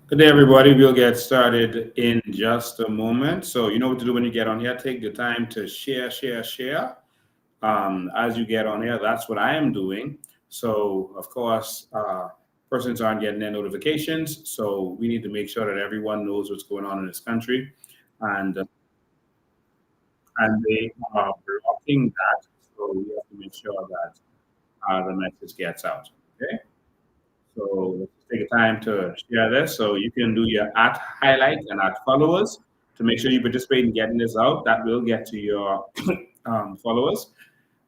Good day, everybody. We'll get started in just a moment. So, you know what to do when you get on here. Take the time to share, share, share. As you get on here, that's what I am doing. So, of course, persons aren't getting their notifications. So, we need to make sure that everyone knows what's going on in this country, and and they are blocking that. So, we have to make sure that the message gets out. Okay. So let's take a time to share this. So you can do your at highlight and at followers to make sure you participate in getting this out. That will get to your followers.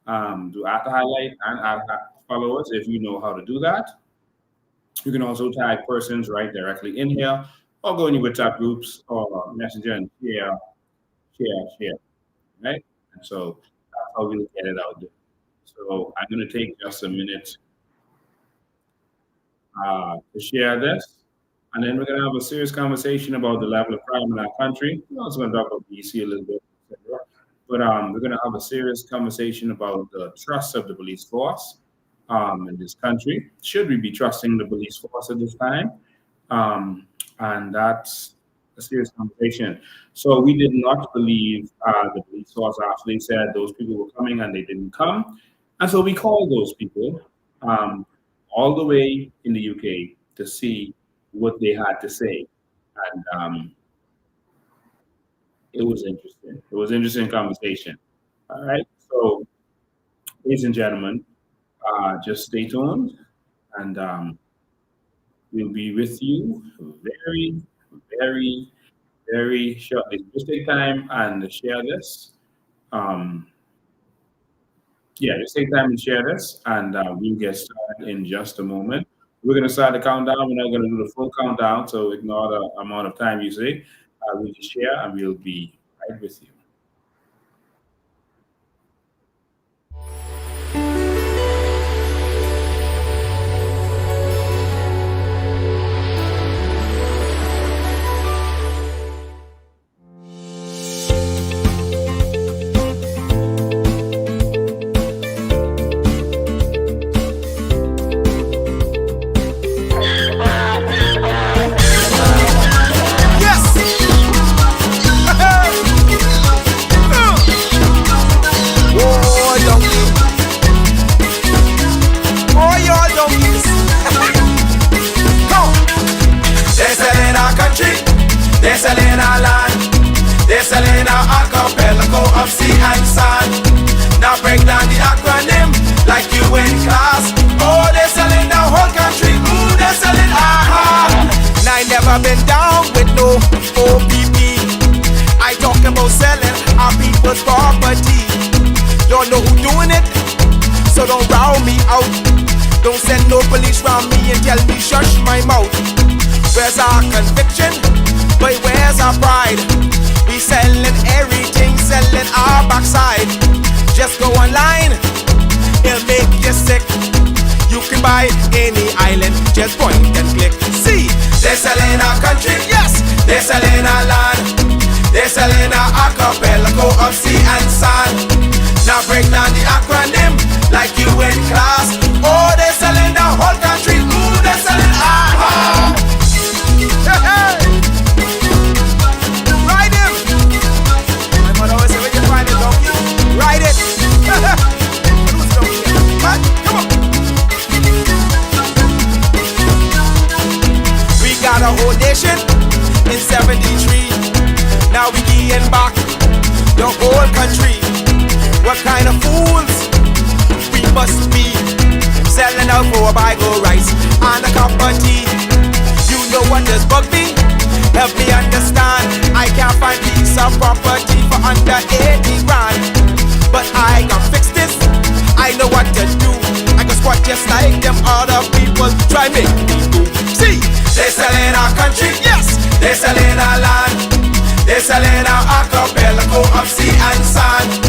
Do at highlight and at followers if you know how to do that. You can also tag persons right directly in here or go in your WhatsApp groups or Messenger and share, share, right? And so that's how we'll get it out there. So I'm going to take just a minute to share this. And then we're going to have a serious conversation about the level of crime in our country. We're also going to talk about BC a little bit, etc. But we're going to have a serious conversation about the trust of the police force in this country. Should we be trusting the police force at this time? And that's a serious conversation. So we did not believe the police force after they said those people were coming and they didn't come. And so we called those people all the way in the UK to see what they had to say. And it was interesting. It was an interesting conversation. All right. So, ladies and gentlemen, just stay tuned and we'll be with you very, very, very shortly. Just take time and share this. Just take time and share this, and we'll get started in just a moment. We're going to start the countdown. We're not going to do the full countdown, so ignore the amount of time you say. We'll just share, and we'll be right with you. Of sea and sand. Now break down the acronym like you in class. Oh, they're selling the whole country. Ooh, they're selling aha. Now I never been down with no OPP. I talk about selling our people's property. Don't know who doing it, so don't round me out. Don't send no police round me and tell me shush my mouth. Where's our conviction? But where's our pride? We selling everything, selling our backside. Just go online, it'll make you sick. You can buy any island, just point and click. See, they're selling our country, yes, they're selling our land. They're selling our archipelago of sea and sand. Now break down the acronym like you in class. Oh, they're selling the whole country, ooh, they're selling aha. Hey, hey. Ride it! Come on! We got a whole nation in 73. Now we getting back the whole country. What kind of fools we must be, selling out for a bag of rice and a cup of tea. You know what does bug me? Help me understand. I can't find piece of property for under 80 grand. But I can fix this, I know what to do. I can squat just like them other people try make me do. See, they're selling our country, yes, they're selling our land. They're selling our archipelago of sea and sand.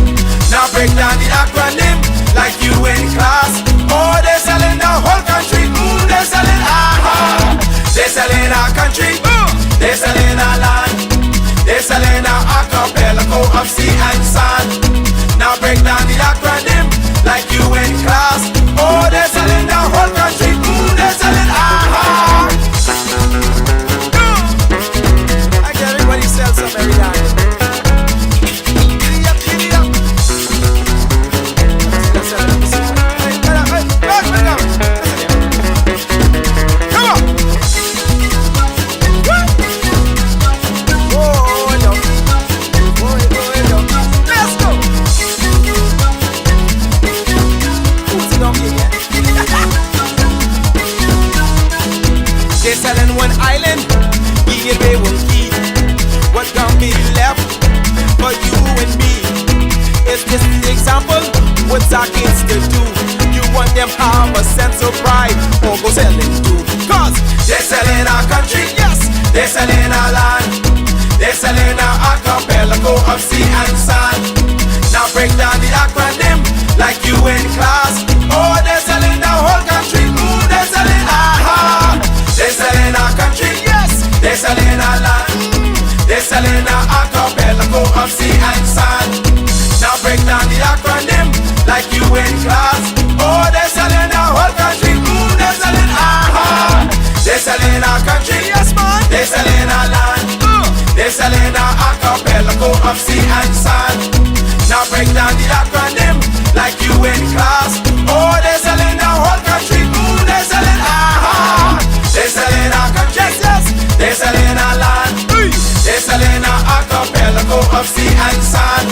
Now break down the acronym like you in class. Oh, they're selling the whole country, ooh, they're selling aha. They're selling our country, they're selling our land. They're selling our archipelago of sea and sand. Now break down the acronym like you in class. Oh, they're selling the whole country. Ooh, they're selling aha. them have a sense of pride. Or go selling too. Cause they're selling our country, yes. They're selling our land. They're selling our archipelago of sea and sand. Now break down the acronym like you in class. Oh, they're selling the whole country. Ooh, they're selling they're selling our country, yes. They're selling our land. They're selling our archipelago of sea and sand. Now break down the acronym like you in class. Oh, they're selling our whole country. Ooh, they're selling they're selling our country, yes man. They're selling our land. They're selling our archipelago of sea and sand. Now break down the acronym like you in class. Oh, they're selling our whole country. Ooh, they're selling they're selling our country, yes. They're selling our land. They're selling our archipelago of sea and sand.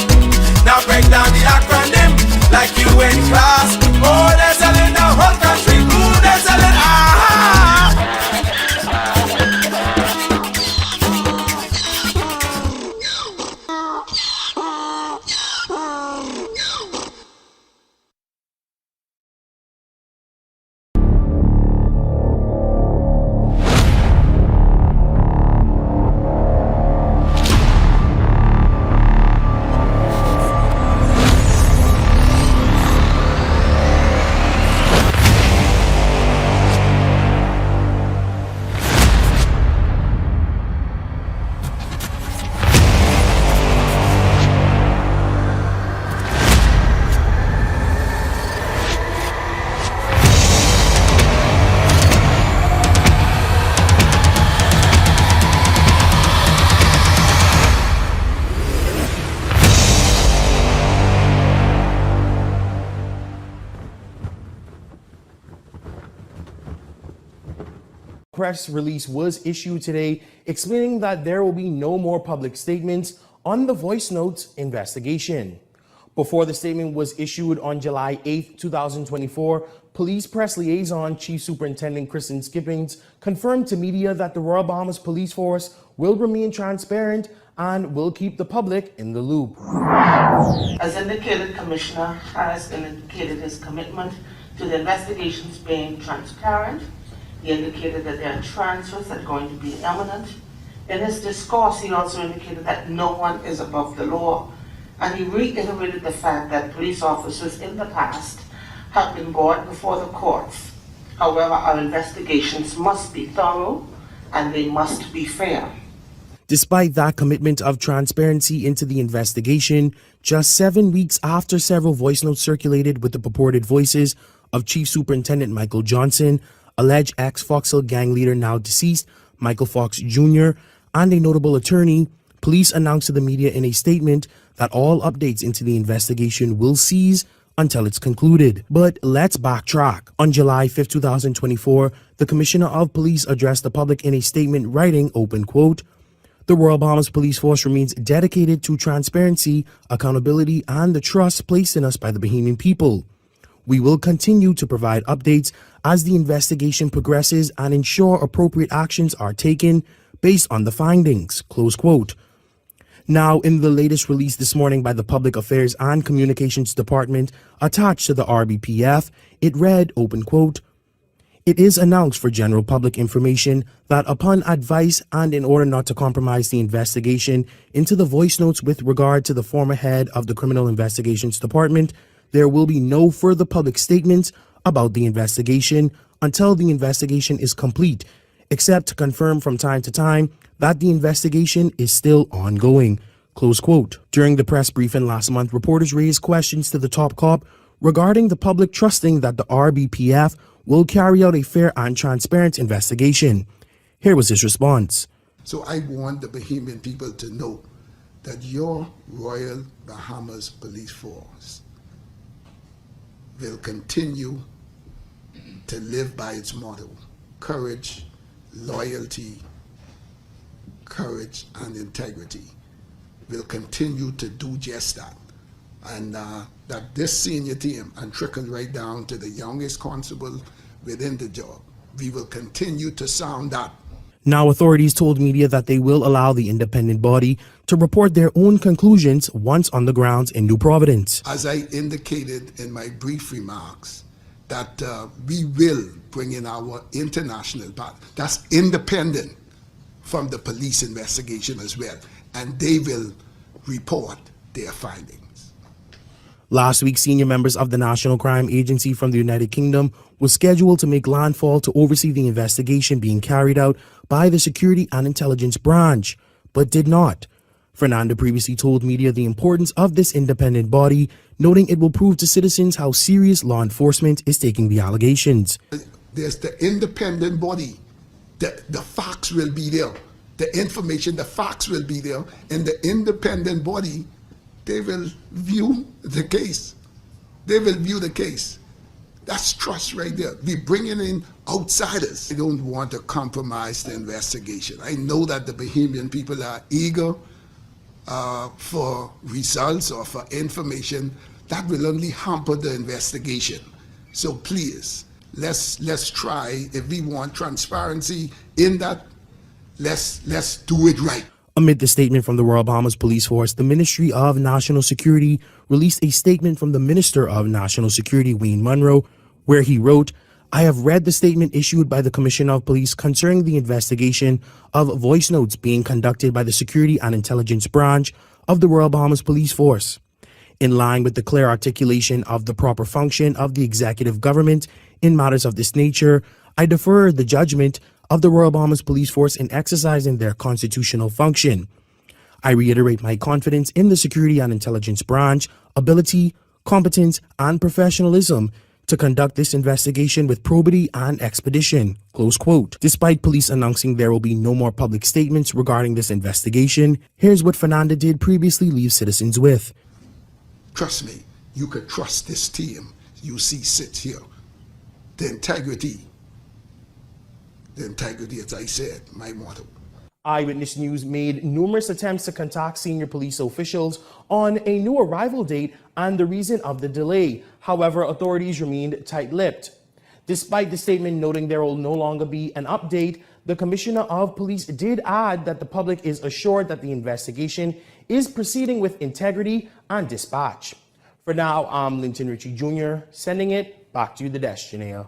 Now break down the acronym like you in class. Oh, they're selling the whole country. Ooh, they're selling Press release was issued today explaining that there will be no more public statements on the Voice Notes investigation. Before the statement was issued on July 8, 2024, Police Press Liaison Chief Superintendent Kristen Skippings confirmed to media that the Royal Bahamas Police Force will remain transparent and will keep the public in the loop. As indicated, Commissioner has indicated his commitment to the investigations being transparent. He indicated that there are transfers that are going to be imminent. In his discourse, he also indicated that no one is above the law. And he reiterated the fact that police officers in the past have been brought before the courts. However, our investigations must be thorough and they must be fair. Despite that commitment of transparency into the investigation, just 7 weeks after several voice notes circulated with the purported voices of Chief Superintendent Michael Johnson, alleged ex-Fox Hill gang leader now deceased Michael Fox Jr., and a notable attorney, police announced to the media in a statement that all updates into the investigation will cease until it's concluded. But let's backtrack. On July 5, 2024, the Commissioner of Police addressed the public in a statement writing, open quote, "The Royal Bahamas Police Force remains dedicated to transparency, accountability, and the trust placed in us by the Bahamian people. We will continue to provide updates as the investigation progresses and ensure appropriate actions are taken based on the findings," close quote. Now, in the latest release this morning by the Public Affairs and Communications Department attached to the RBPF, it read, open quote, "It is announced for general public information that upon advice and in order not to compromise the investigation into the voice notes with regard to the former head of the Criminal Investigations Department, there will be no further public statements about the investigation until the investigation is complete, except to confirm from time to time that the investigation is still ongoing," close quote. During the press briefing last month, reporters raised questions to the top cop regarding the public trusting that the RBPF will carry out a fair and transparent investigation. Here was his response. So I want the Bahamian people to know that your Royal Bahamas Police Force will continue to live by its motto, courage, loyalty, courage, and integrity. Will continue to do just that. And that this senior team, and trickle right down to the youngest constable within the job, we will continue to sound that. Now, authorities told media that they will allow the independent body to report their own conclusions once on the grounds in New Providence. As I indicated in my brief remarks, that we will bring in our international partner. That's independent from the police investigation as well, and they will report their findings. Last week, senior members of the National Crime Agency from the United Kingdom were scheduled to make landfall to oversee the investigation being carried out by the Security and Intelligence Branch, but did not. Fernanda previously told media the importance of this independent body, noting it will prove to citizens how serious law enforcement is taking the allegations. There's the independent body. The facts will be there. The information, the facts will be there. And the independent body, they will view the case. They will view the case. That's trust right there. We're bringing in outsiders. I don't want to compromise the investigation. I know that the Bahamian people are eager for results or for information. That will only hamper the investigation. So please, let's try. If we want transparency in that, let's do it right. Amid the statement from the Royal Bahamas Police Force, the Ministry of National Security released a statement from the Minister of National Security, Wayne Munro, where he wrote, "I have read the statement issued by the Commissioner of Police concerning the investigation of voice notes being conducted by the Security and Intelligence Branch of the Royal Bahamas Police Force. In line with the clear articulation of the proper function of the executive government in matters of this nature, I defer the judgment of the Royal Bahamas Police Force in exercising their constitutional function. I reiterate my confidence in the Security and Intelligence Branch, ability, competence, and professionalism to conduct this investigation with probity and expedition," close quote. Despite police announcing there will be no more public statements regarding this investigation, here's what Fernanda did previously leave citizens with. Trust me, you could trust this team. You see sits here. The integrity, as I said, my motto. Eyewitness News made numerous attempts to contact senior police officials on a new arrival date and the reason of the delay. However, authorities remained tight-lipped. Despite the statement noting there will no longer be an update, the Commissioner of Police did add that the public is assured that the investigation is proceeding with integrity and dispatch. For now, I'm Linton Ritchie Jr., sending it back to the desk, Janea.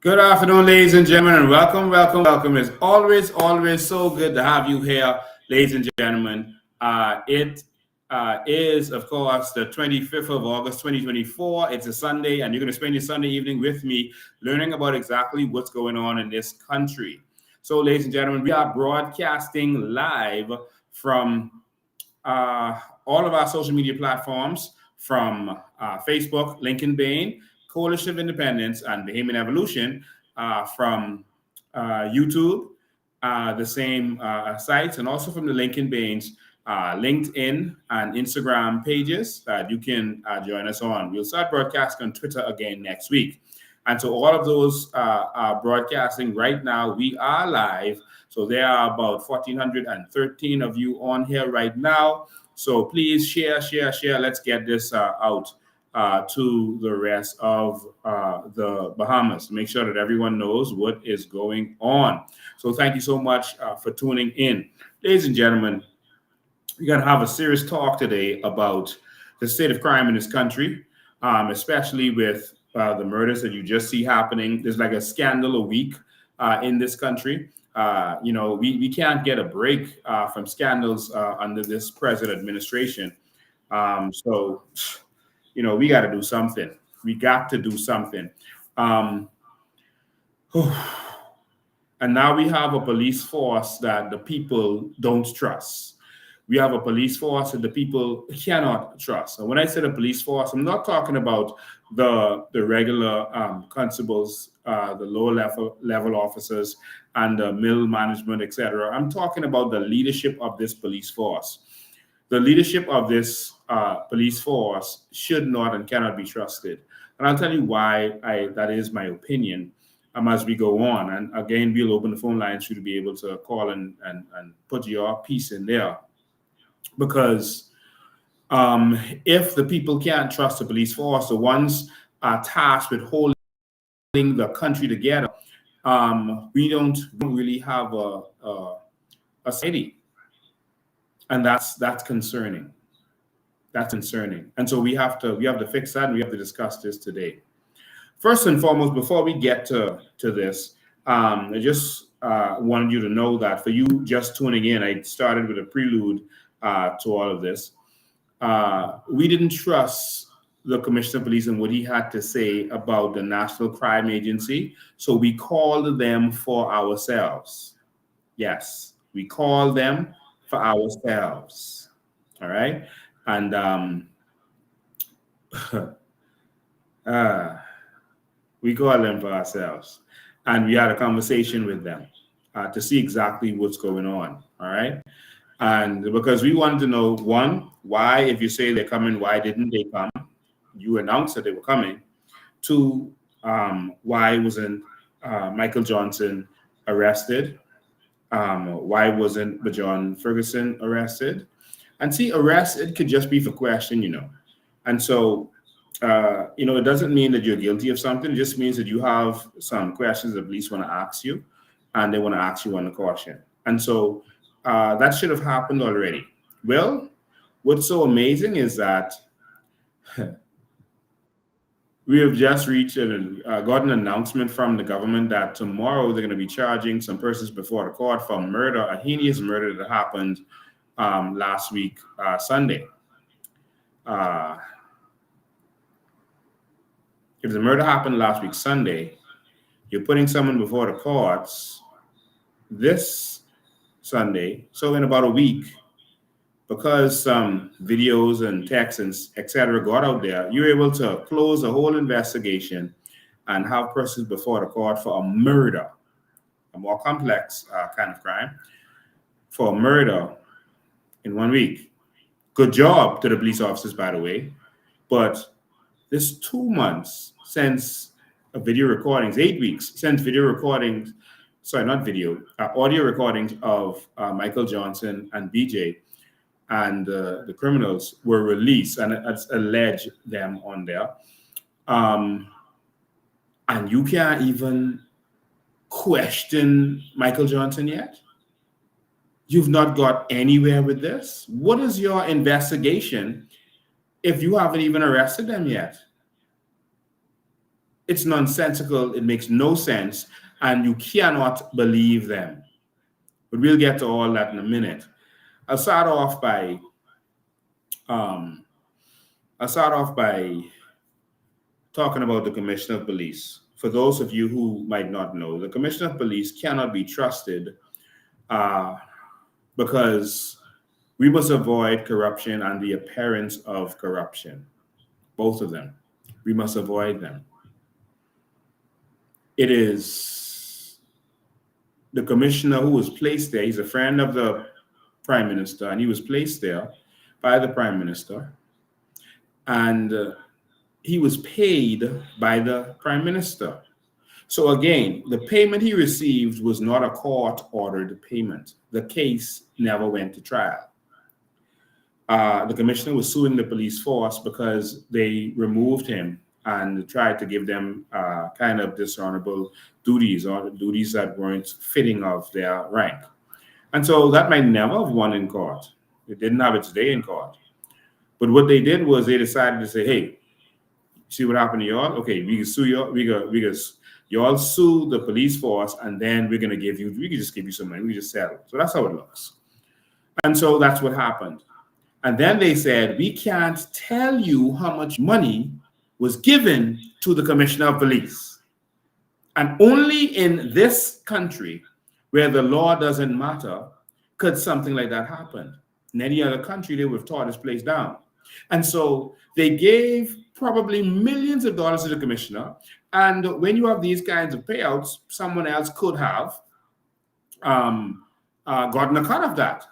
Good afternoon, ladies and gentlemen, and welcome. It's always so good to have you here, ladies and gentlemen. It is, of course, the 25th of August, 2024. It's a Sunday, and you're going to spend your Sunday evening with me learning about exactly what's going on in this country. So, ladies and gentlemen, we are broadcasting live from all of our social media platforms. from Facebook, Lincoln Bain, Coalition of Independence, and Bahamian Evolution from YouTube, the same sites, and also from the Lincoln Bain's LinkedIn and Instagram pages that you can join us on. We'll start broadcasting on Twitter again next week. And so all of those are broadcasting right now. We are live. So there are about 1,413 of you on here right now. So please share. Let's get this out to the rest of the Bahamas. Make sure that everyone knows what is going on. So thank you so much for tuning in. Ladies and gentlemen, we're going to have a serious talk today about the state of crime in this country, especially with the murders that you just see happening. There's like a scandal a week in this country. We can't get a break from scandals under this present administration. So we got to do something. We got to do something. And now we have a police force that the people don't trust. We have a police force that the people cannot trust. And when I say the police force, I'm not talking about the regular constables, the lower level officers, and the middle management, etc. I'm talking about the leadership of this police force. The leadership of this police force should not and cannot be trusted. And I'll tell you why that is my opinion as we go on. And again, we'll open the phone lines for you to be able to call and put your piece in there. Because if the people can't trust the police force, the ones tasked with holding the country together, we don't really have a city. And that's concerning. That's concerning. And so we have to fix that, and we have to discuss this today. First and foremost, before we get to this, I just wanted you to know that for you just tuning in, I started with a prelude to all of this. We didn't trust the Commissioner of Police and what he had to say about the National Crime Agency, so we called them for ourselves. Yes, we called them for ourselves. All right, and we called them for ourselves, and we had a conversation with them to see exactly what's going on. All right. And because we wanted to know, one, why, if you say they're coming, why didn't they come? You announced that they were coming. Two, why wasn't Michael Johnson arrested? Why wasn't Bajon Ferguson arrested? And see, arrested could just be for question, And so, it doesn't mean that you're guilty of something. It just means that you have some questions the police want to ask you, and they want to ask you on the caution. And so, that should have happened already. Well, what's so amazing is that we have just reached and got an announcement from the government that tomorrow they're going to be charging some persons before the court for murder, a heinous murder that happened last week, Sunday. If the murder happened last week, Sunday, you're putting someone before the courts this Sunday, so in about a week, because some videos and texts and etc. got out there, you're able to close a whole investigation and have persons before the court for a murder, a more complex kind of crime, for a murder in 1 week. Good job to the police officers, by the way. But this 2 months since video recordings, 8 weeks since video recordings, sorry, not video, audio recordings of Michael Johnson and BJ and the criminals were released, and it's alleged them on there. And you can't even question Michael Johnson yet? You've not got anywhere with this? What is your investigation if you haven't even arrested them yet? It's nonsensical. It makes no sense. And you cannot believe them. But we'll get to all that in a minute. I'll start off by talking about the Commissioner of Police. For those of you who might not know, the Commissioner of Police cannot be trusted because we must avoid corruption and the appearance of corruption. both of them. We must avoid them. It is the commissioner who was placed there. He's a friend of the prime minister, and he was placed there by the prime minister. And he was paid by the prime minister. So again, the payment he received was not a court-ordered payment. The case never went to trial. The commissioner was suing the police force because they removed him and tried to give them kind of dishonorable duties, or duties that weren't fitting of their rank. And so that might never have won in court. It didn't have its day in court. But what they did was they decided to say, hey, see what happened to y'all? Okay, we can sue y'all. Y'all sue the police force, and then we can just give you some money. We just settle. So that's how it looks. And so that's what happened. And then they said, we can't tell you how much money was given to the commissioner of police. And only in this country, where the law doesn't matter, could something like that happen. In any other country, they would have tore this place down. And so they gave probably millions of dollars to the commissioner. And when you have these kinds of payouts, someone else could have gotten a cut of that.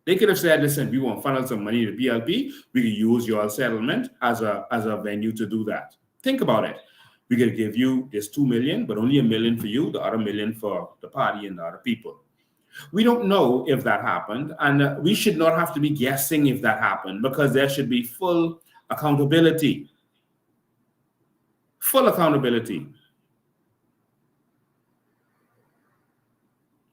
They could have said, listen, we want to funnel some money to PLP. We could use your settlement as a venue to do that. Think about it. We could give you this $2 million, but only $1 million for you, the other $1 million for the party and the other people. We don't know if that happened, and we should not have to be guessing if that happened, because there should be full accountability. Full accountability.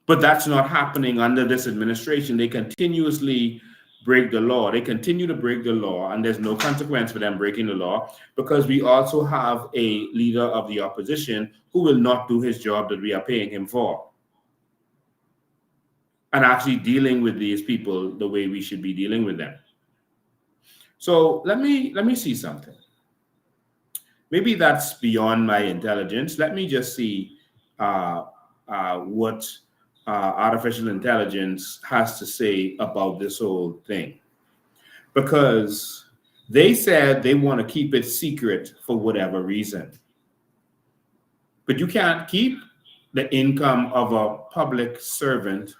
But that's not happening under this administration. They continuously break the law. They continue to break the law, and there's no consequence for them breaking the law, because we also have a leader of the opposition who will not do his job that we are paying him for, and actually dealing with these people the way we should be dealing with them. So let me see something. Maybe that's beyond my intelligence. Let me just see what artificial intelligence has to say about this whole thing. Because they said they want to keep it secret for whatever reason. But you can't keep the income of a public servant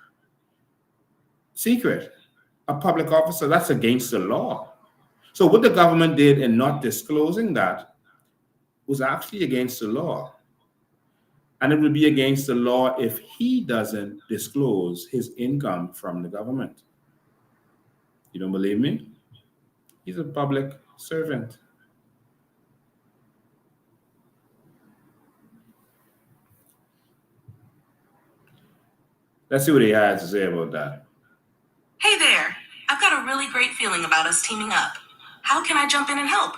secret. A public officer, that's against the law. So what the government did in not disclosing that was actually against the law. And it would be against the law if he doesn't disclose his income from the government. You don't believe me? He's a public servant. Let's see what he has to say about that. Hey there, I've got a really great feeling about us teaming up. How can I jump in and help?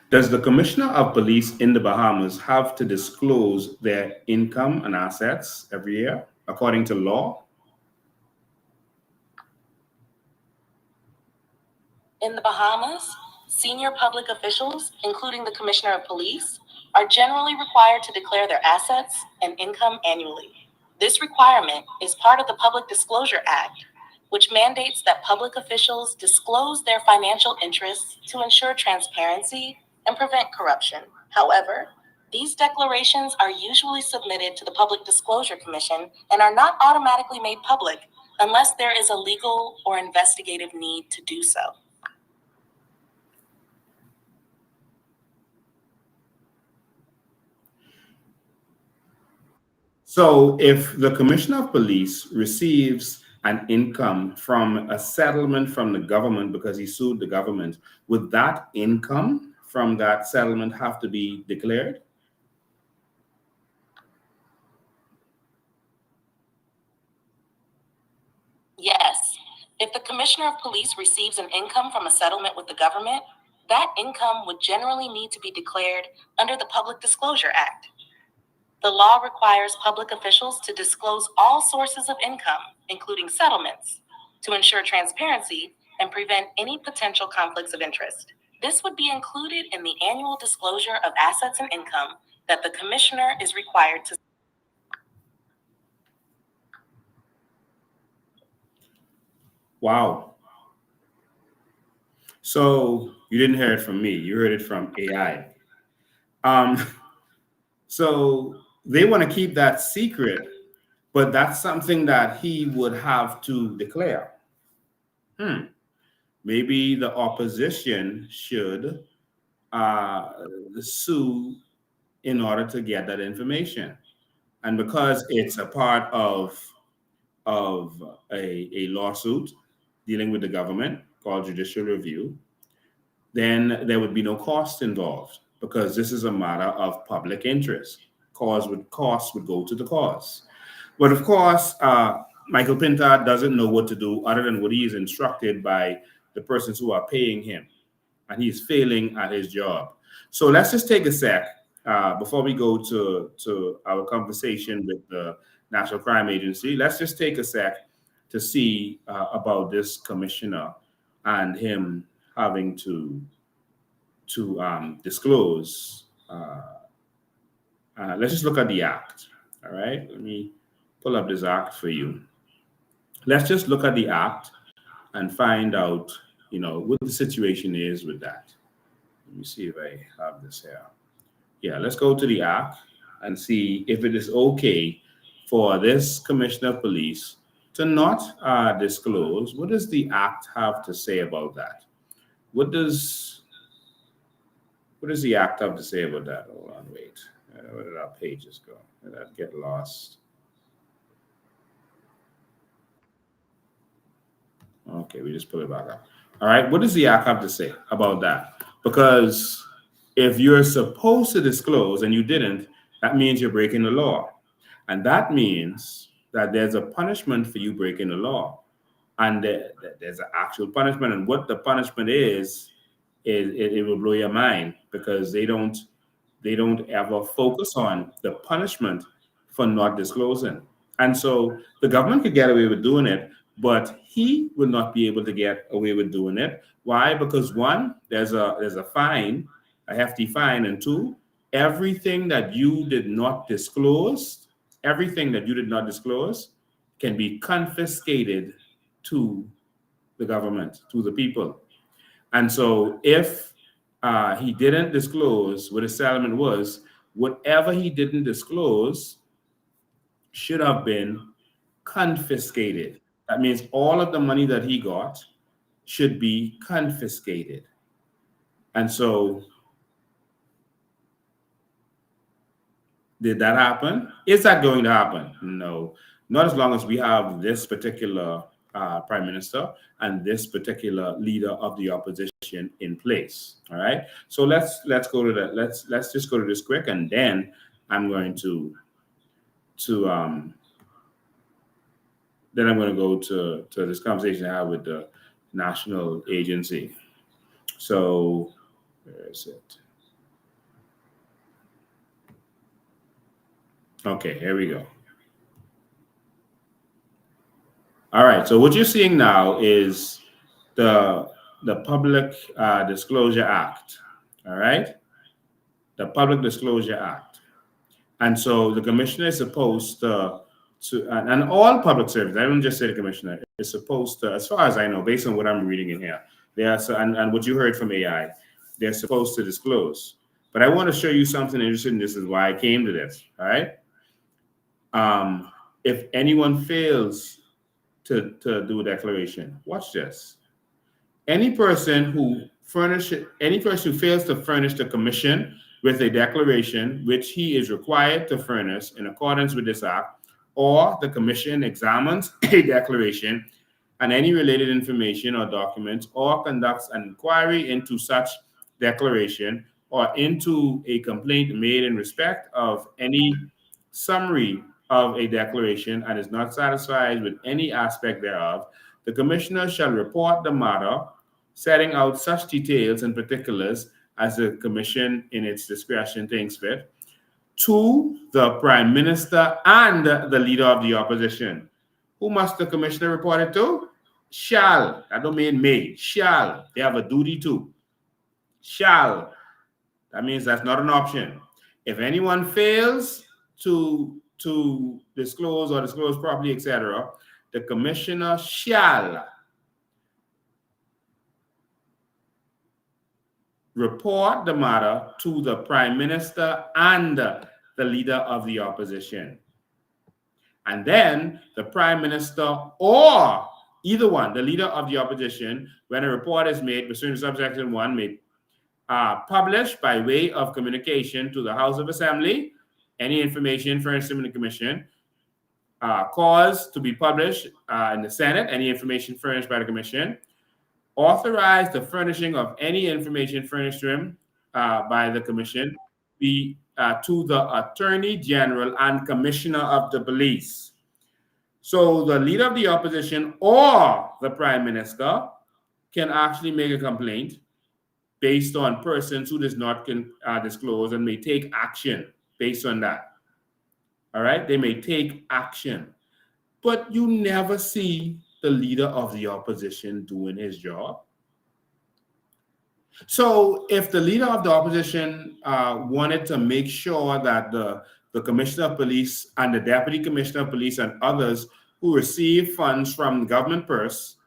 Does the commissioner of police in the Bahamas have to disclose their income and assets every year, according to law? In the Bahamas, senior public officials, including the Commissioner of Police, are generally required to declare their assets and income annually. This requirement is part of the Public Disclosure Act, which mandates that public officials disclose their financial interests to ensure transparency and prevent corruption. However, these declarations are usually submitted to the Public Disclosure Commission and are not automatically made public unless there is a legal or investigative need to do so. So if the commissioner of police receives an income from a settlement from the government because he sued the government, would that income from that settlement have to be declared? Yes. If the Commissioner of Police receives an income from a settlement with the government, that income would generally need to be declared under the Public Disclosure Act. The law requires public officials to disclose all sources of income, including settlements, to ensure transparency and prevent any potential conflicts of interest. This would be included in the annual disclosure of assets and income that the commissioner is required to. Wow. So you didn't hear it from me. You heard it from AI. Um, so they want to keep that secret, but that's something that he would have to declare. Maybe the opposition should sue in order to get that information. And because it's a part of a lawsuit dealing with the government called judicial review, then there would be no cost involved because this is a matter of public interest. Costs would go to the cause. But of course, Michael Pintar doesn't know what to do other than what he is instructed by the persons who are paying him, and he's failing at his job. So let's just take a sec before we go to our conversation with the National Crime Agency. Let's just take a sec to see about this commissioner and him having to disclose. Let's just look at the act. All right, let me pull up this act for you. Let's just look at the act and find out, what the situation is with that. Let me see if I have this here. Yeah, let's go to the act and see if it is okay for this commissioner of police to not disclose. What does the act have to say about that? What does the act have to say about that? Hold on, wait. Where did our pages go? Did that get lost? Okay, we just pull it back up. All right, what does the act have to say about that? Because if you're supposed to disclose and you didn't, that means you're breaking the law. And that means that there's a punishment for you breaking the law. And there's an actual punishment. And what the punishment is it will blow your mind because they don't ever focus on the punishment for not disclosing. And so the government could get away with doing it, but he will not be able to get away with doing it. Why? Because one, there's a fine, a hefty fine, and two, everything that you did not disclose can be confiscated to the government, to the people. And so if he didn't disclose what his settlement was, whatever he didn't disclose should have been confiscated. That means all of the money that he got should be confiscated. And so did that happen? Is that going to happen? No, not as long as we have this particular prime minister and this particular leader of the opposition in place. All right. So let's go to that. Let's just go to this quick, and then I'm going to go to this conversation I have with the national agency. So where is it? Okay, here we go. All right, so what you're seeing now is the Public Disclosure Act. All right, the Public Disclosure Act. And so the commissioner is supposed to and all public servants, I don't just say the commissioner, is supposed to, as far as I know, based on what I'm reading in here, and what you heard from AI, they're supposed to disclose. But I want to show you something interesting. This is why I came to this. All right. If anyone fails to do a declaration, watch this. Any person who fails to furnish the commission with a declaration which he is required to furnish in accordance with this act, or the commission examines a declaration and any related information or documents, or conducts an inquiry into such declaration or into a complaint made in respect of any summary of a declaration and is not satisfied with any aspect thereof, the commissioner shall report the matter, setting out such details and particulars as the commission in its discretion thinks fit, to the prime minister and the leader of the opposition. Who must the commissioner report it to? Shall. That don't mean may. Shall. They have a duty to. Shall. That means that's not an option. If anyone fails to disclose or disclose properly, etc., the commissioner shall report the matter to the Prime Minister and the Leader of the Opposition. And then the Prime Minister or either one, the Leader of the Opposition, when a report is made pursuant to subsection 1, may publish by way of communication to the House of Assembly any information furnished to the Commission, cause to be published in the Senate, any information furnished by the Commission, authorize the furnishing of any information furnished to him by the Commission be to the Attorney General and Commissioner of the Police. So the Leader of the Opposition or the Prime Minister can actually make a complaint based on persons who does not disclose and may take action based on that. All right, they may take action, but you never see the Leader of the Opposition doing his job. So if the Leader of the Opposition wanted to make sure that the Commissioner of Police and the Deputy Commissioner of Police and others who receive funds from the government purse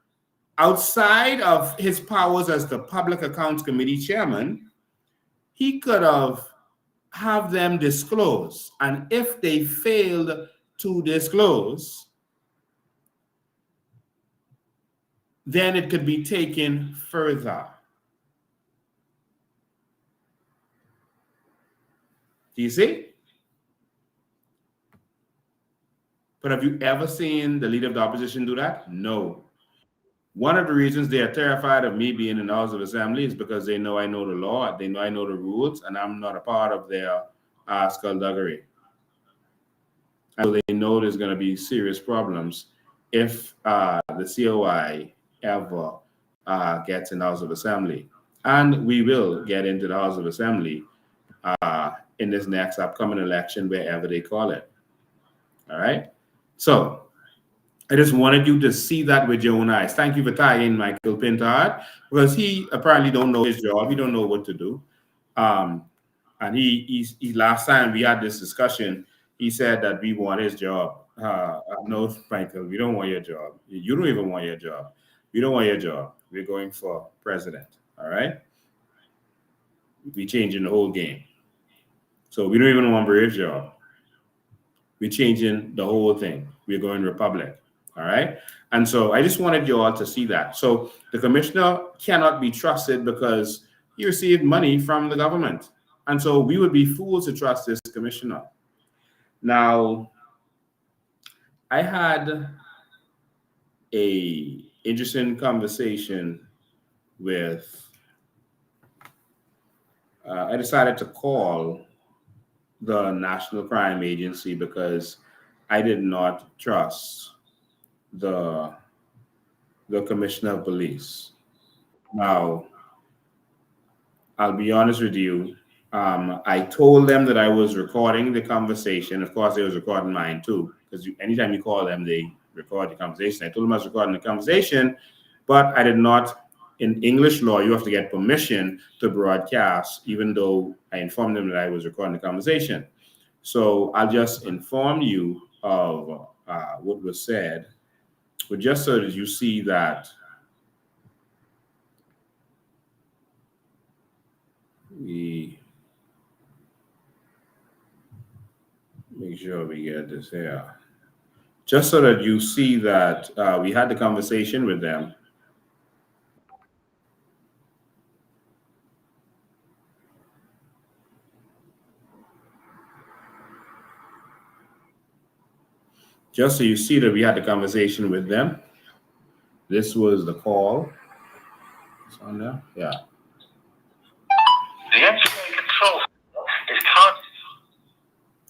outside of his powers as the Public Accounts Committee chairman, he could have them disclose. And if they failed to disclose, then it could be taken further. Do you see? But have you ever seen the Leader of the Opposition do that? No. One of the reasons they are terrified of me being in the House of Assembly is because they know I know the law, they know I know the rules, and I'm not a part of their skullduggery. And so they know there's going to be serious problems if the COI ever gets in the House of Assembly. And we will get into the House of Assembly in this next upcoming election, wherever they call it. All right? So I just wanted you to see that with your own eyes. Thank you for tying Michael Pintard, because he apparently don't know his job. He don't know what to do. And he last time we had this discussion, he said that we want his job. No, Michael, we don't want your job. You don't even want your job. We don't want your job. We're going for president. All right? We're changing the whole game. So we don't even want Brave's job. We're changing the whole thing. We're going Republic. All right. And so I just wanted you all to see that. So the commissioner cannot be trusted because he received money from the government. And so we would be fools to trust this commissioner. Now, I had a interesting conversation with, I decided to call the National Crime Agency because I did not trust the Commissioner of Police. Now, I'll be honest with you. I told them that I was recording the conversation. Of course, they was recording mine too, because anytime you call them, they record the conversation. I told them I was recording the conversation, but I did not. In English law, you have to get permission to broadcast, even though I informed them that I was recording the conversation. So I'll just inform you of what was said, but just so that you see that we make sure we get this here. Just so that you see that we had the conversation with them. Just so you see that we had the conversation with them. This was the call. It's on there? Yeah. The engineering control is currently.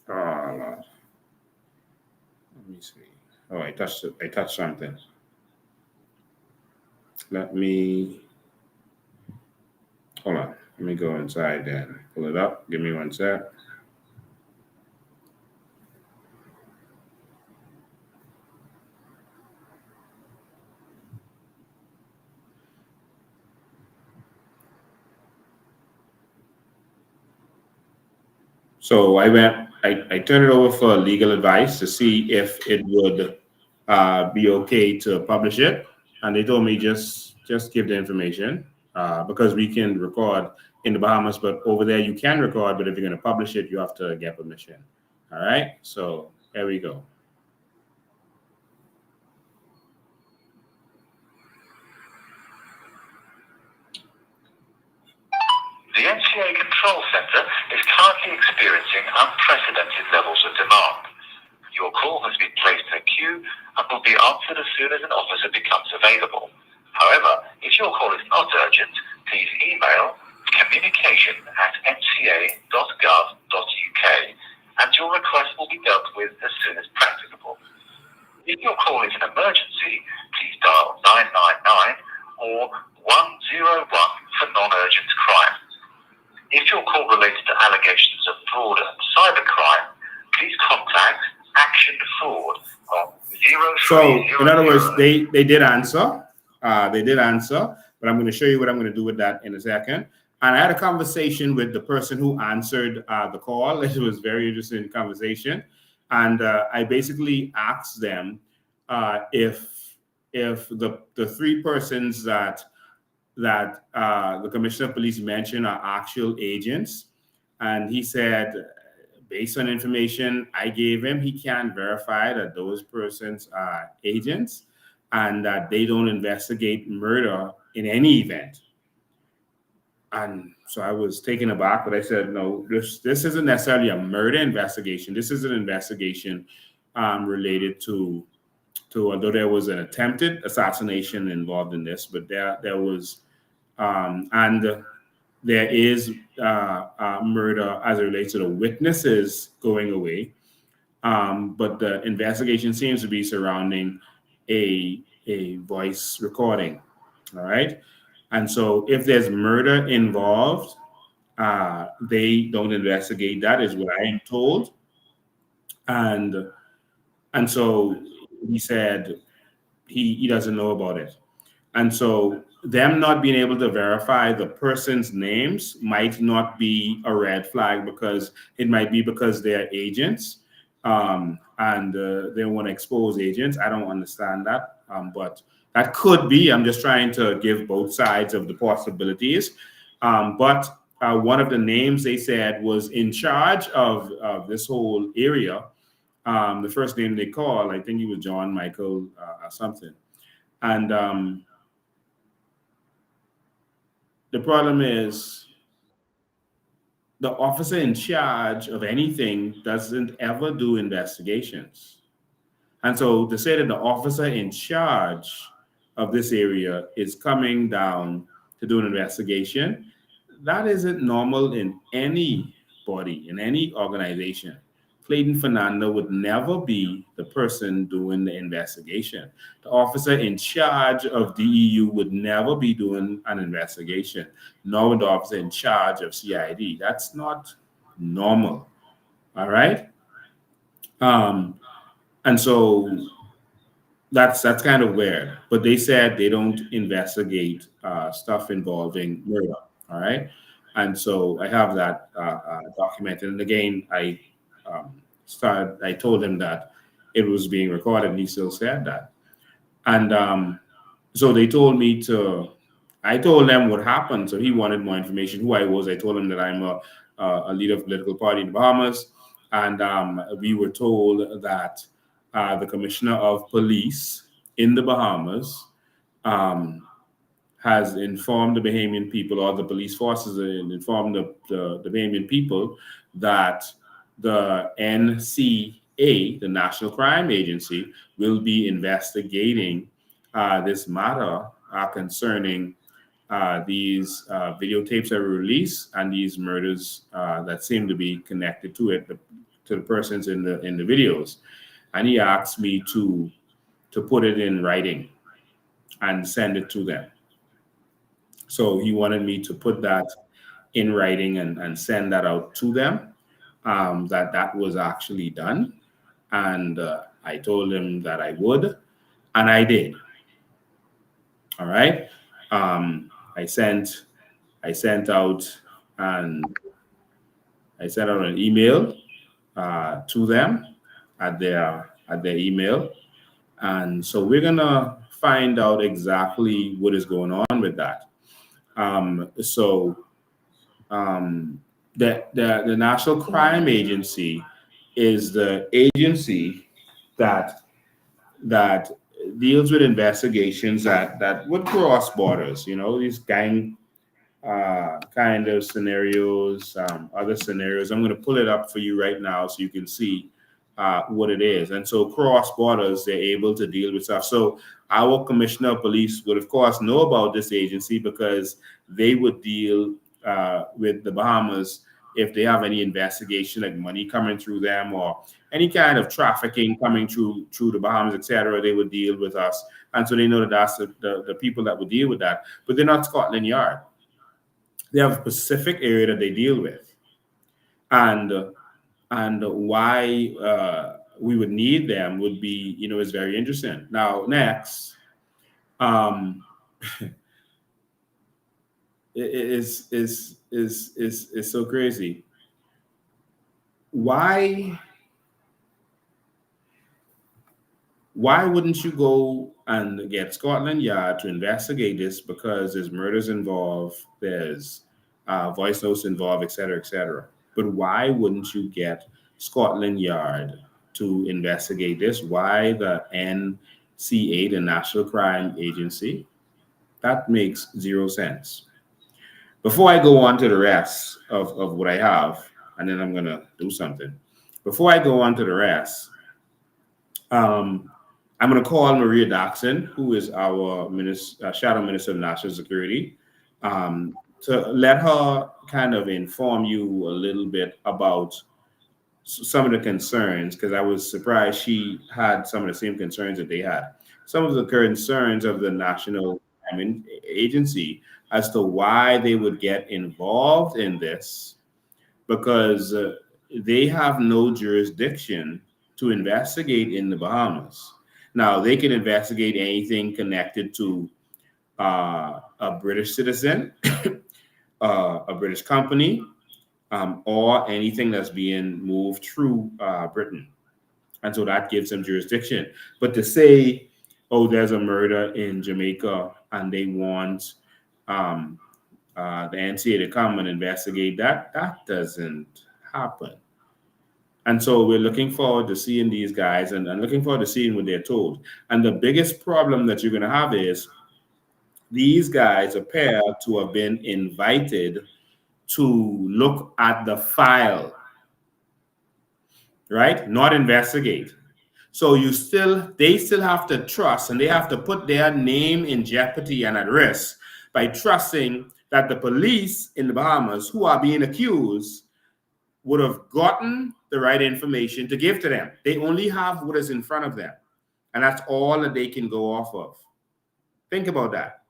Oh, Lord. Let me see. Oh, I touched something. Let me, hold on. Let me go inside then. Pull it up. Give me one sec. So I turned it over for legal advice to see if it would be okay to publish it. And they told me just give the information because we can record in the Bahamas, but over there you can record, but if you're going to publish it, you have to get permission. All right, so there we go. The NCA Control Center is currently experiencing unprecedented levels of demand. Your call has been placed in a queue and will be answered as soon as an officer becomes available. However, if your call is not urgent, please email communication@nca.gov.uk and your request will be dealt with as soon as practicable. If your call is an emergency, please dial 999 or 101 for non-urgent crimes. If your call relates to allegations of fraud and cybercrime, please contact Action Fraud on 0300. So, in other words, they did answer. But I'm going to show you what I'm going to do with that in a second. And I had a conversation with the person who answered the call. It was a very interesting conversation. And I basically asked them if the three persons that the Commissioner of Police mentioned are actual agents. And he said, based on information I gave him, he can't verify that those persons are agents and that they don't investigate murder in any event. And so I was taken aback, but I said, no, this isn't necessarily a murder investigation. This is an investigation related to although there was an attempted assassination involved in this, but there was and there is murder as it relates to the witnesses going away. But the investigation seems to be surrounding a voice recording. All right. And so if there's murder involved, they don't investigate that, is what I am told. And so he said he doesn't know about it. And so them not being able to verify the person's names might not be a red flag, because it might be because they're agents and they want to expose agents. I don't understand that, but that could be. I'm just trying to give both sides of the possibilities. But one of the names they said was in charge of this whole area. The first name they called, I think he was John Michael or something. And the problem is the officer in charge of anything doesn't ever do investigations. And so to say that the officer in charge of this area is coming down to do an investigation, that isn't normal in any body, in any organization. Clayton Fernando would never be the person doing the investigation. The officer in charge of DEU would never be doing an investigation, nor would the officer in charge of CID. That's not normal. All right? And so that's kind of weird. But they said they don't investigate stuff involving murder. All right? And so I have that documented. And again, I told him that it was being recorded, and he still said that. And so they told me I told them what happened. So he wanted more information, who I was. I told him that I'm a leader of a political party in the Bahamas. And we were told that the Commissioner of Police in the Bahamas has informed the Bahamian people, or the police forces informed the Bahamian people, that the NCA, the National Crime Agency, will be investigating this matter concerning these videotapes that were released and these murders that seem to be connected to it, to the persons in the videos. And he asked me to put it in writing and send it to them. So he wanted me to put that in writing and send that out to them. That was actually done, and I told him that I would, and I did. All right. I sent out an email to them at their email, and so we're gonna find out exactly what is going on with that. So the National Crime Agency is the agency that deals with investigations that would cross borders. You know, these gang kind of scenarios, other scenarios. I'm going to pull it up for you right now so you can see what it is. And so cross borders, they're able to deal with stuff. So our commissioner of police would, of course, know about this agency because they would deal with the Bahamas if they have any investigation, like money coming through them or any kind of trafficking coming through the Bahamas, etc. They would deal with us. And so they know that that's the people that would deal with that. But they're not Scotland Yard. They have a specific area that they deal with. And why we would need them would be, you know, is very interesting. Now, next, is so crazy. Why wouldn't you go and get Scotland Yard to investigate this? Because there's murders involved, there's voice notes involved, et cetera, But why wouldn't you get Scotland Yard to investigate this? Why the NCA, the National Crime Agency? That makes zero sense. Before I go on to the rest of what I have, and then I'm going to do something. Before I go on to the rest, I'm going to call Maria Dockson, who is our Shadow Minister of National Security, to let her kind of inform you a little bit about some of the concerns, because I was surprised she had some of the same concerns that they had. Some of the concerns of the National Crime Agency as to why they would get involved in this, because they have no jurisdiction to investigate in the Bahamas. Now, they can investigate anything connected to a British citizen, a British company, or anything that's being moved through Britain. And so that gives them jurisdiction. But to say, oh, there's a murder in Jamaica and they want the NCA to come and investigate that, that doesn't happen. And so we're looking forward to seeing these guys and looking forward to seeing what they're told. And the biggest problem that you're going to have is these guys appear to have been invited to look at the file, right? Not investigate. So they still have to trust, and they have to put their name in jeopardy and at risk by trusting that the police in the Bahamas who are being accused would have gotten the right information to give to them. They only have what is in front of them, and that's all that they can go off of. Think about that.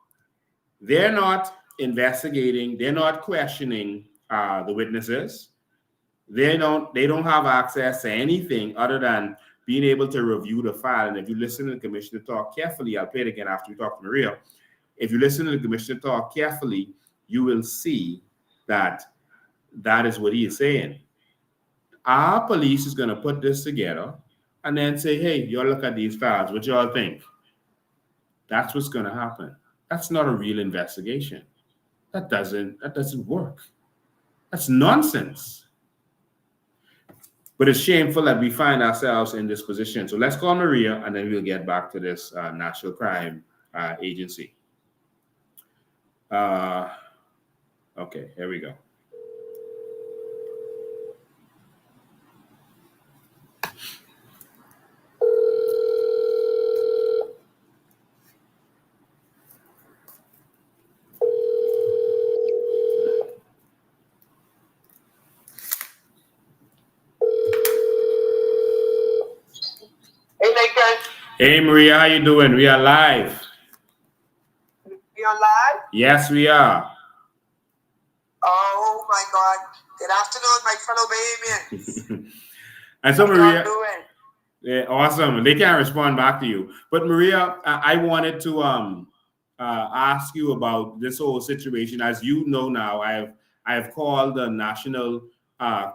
They're not investigating. They're not questioning the witnesses. They don't have access to anything other than being able to review the file. And if you listen to the commissioner talk carefully, I'll play it again after we talk to Maria. If you listen to the commissioner talk carefully, you will see that that is what he is saying. Our police is going to put this together and then say, hey, y'all look at these files. What y'all think? That's what's going to happen. That's not a real investigation. That doesn't work. That's nonsense. But it's shameful that we find ourselves in this position. So let's call Maria, and then we'll get back to this National Crime Agency. Okay, here we go. Hey, Maria, how you doing? We are live. We are live? Yes, we are. Oh, my God. Good afternoon, my fellow Bahamians. And so, Maria, doing? yeah, awesome. They can't respond back to you. But, Maria, I wanted to ask you about this whole situation. As you know now, I have called the National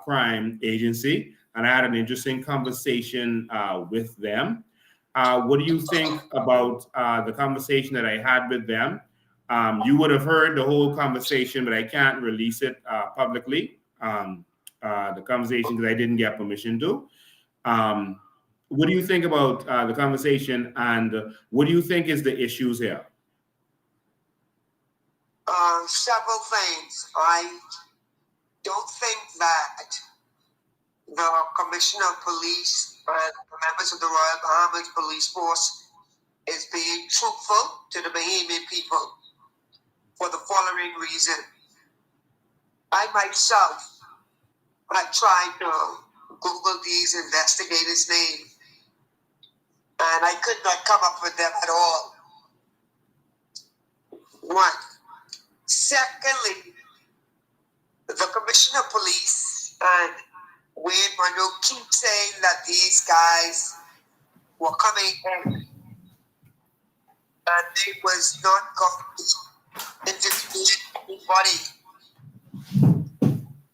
Crime Agency, and I had an interesting conversation with them. What do you think about the conversation that I had with them? You would have heard the whole conversation, but I can't release it publicly. The conversation, because I didn't get permission to. What do you think about the conversation, and what do you think is the issues here? Several things. I don't think that the Commissioner of Police and the members of the Royal Bahamas Police Force is being truthful to the Bahamian people for the following reason. I myself have tried to Google these investigators' names, and I could not come up with them at all. One. Secondly, the Commissioner of Police and Wayne Manu keep saying that these guys were coming in and they was not going to introduce anybody.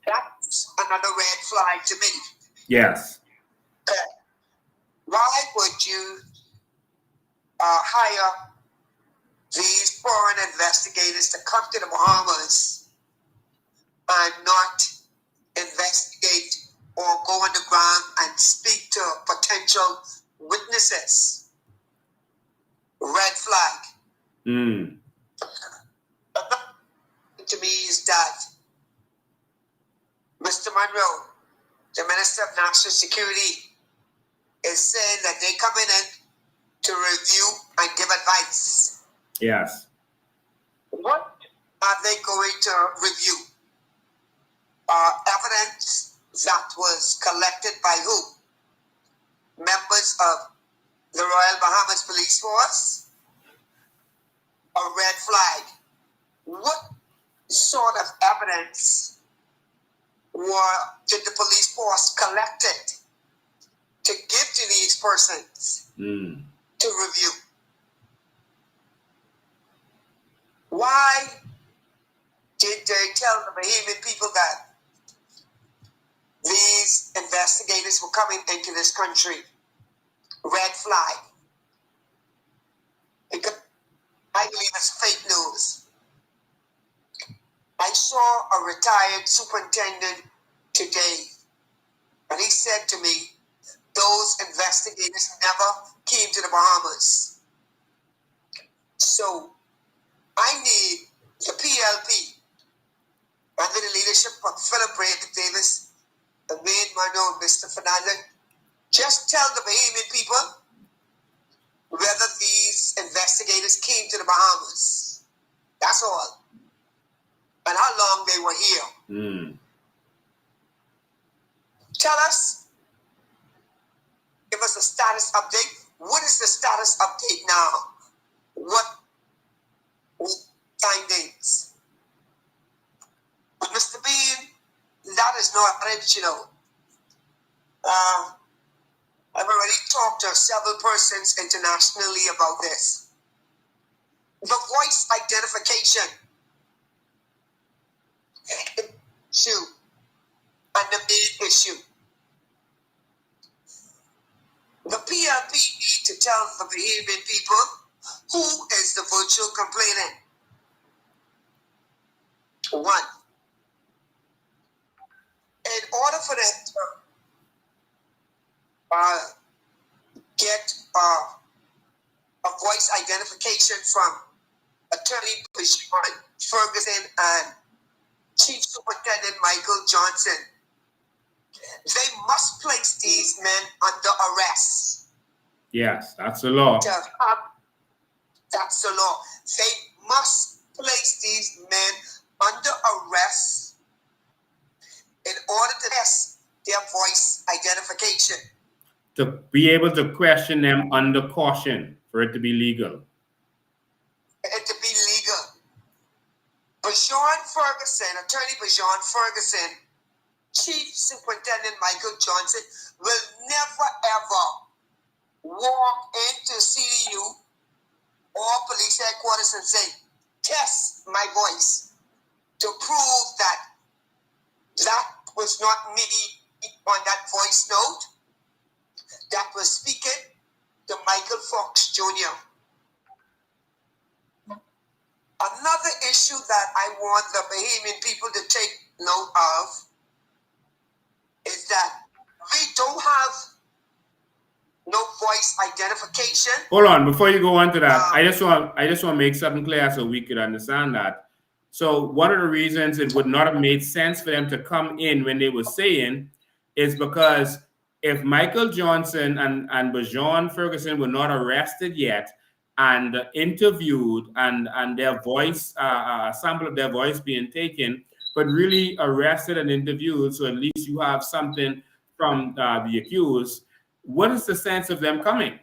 That's another red flag to me. Yes. Why would you hire these foreign investigators to come to the Bahamas and not investigate or go on the ground and speak to potential witnesses? Red flag. Mm. Another thing to me is that Mr. Monroe, the Minister of National Security, is saying that they're coming in to review and give advice. Yes. What are they going to review? Evidence that was collected by who? Members of the Royal Bahamas Police Force? A red flag. What sort of evidence did the police force collected to give to these persons to review? Why did they tell the Bahamian people that these investigators were coming into this country? Red flag. Because I believe it's fake news. I saw a retired superintendent today, and he said to me, those investigators never came to the Bahamas. So I need the PLP, under the leadership of Philip Brady Davis, the main Mano, Mr. Fernandez, just tell the Bahamian people whether these investigators came to the Bahamas. That's all. And how long they were here. Tell us, give us a status update. What is the status update now? What findings? But Mr. Bean, that is not original. I've already talked to several persons internationally about this. The voice identification issue and the main issue. The PLP need to tell the Bahamian people who is the virtual complainant. One. In order for them to get a voice identification from Attorney Bashir Ferguson and Chief Superintendent Michael Johnson, they must place these men under arrest. Yes, that's the law. That's the law. They must place these men under arrest in order to test their voice identification. To be able to question them under caution for it to be legal. And to be legal. Bajon Ferguson, Attorney Bajon Ferguson, Chief Superintendent Michael Johnson will never ever walk into CDU or police headquarters and say, test my voice to prove that that was not me on that voice note that was speaking to Michael Fox Jr. Another issue that I want the Bahamian people to take note of is that we don't have no voice identification. Hold on, before you go on to that, I just want to make something clear so we could understand that. So one of the reasons it would not have made sense for them to come in when they were saying is because if Michael Johnson and Bajon Ferguson were not arrested yet and interviewed and their voice, a sample of their voice being taken, but really arrested and interviewed, so at least you have something from the accused, what is the sense of them coming?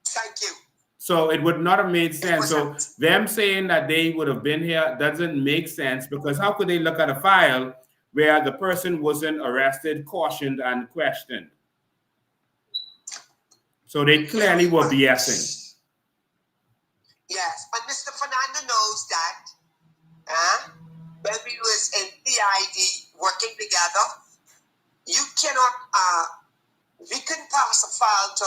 Thank you. So it would not have made sense. So them saying that they would have been here doesn't make sense, because how could they look at a file where the person wasn't arrested, cautioned, and questioned? So they clearly were BSing. Yes, but Mr. Fernando knows that when we was in PID working together, you cannot, we couldn't pass a file to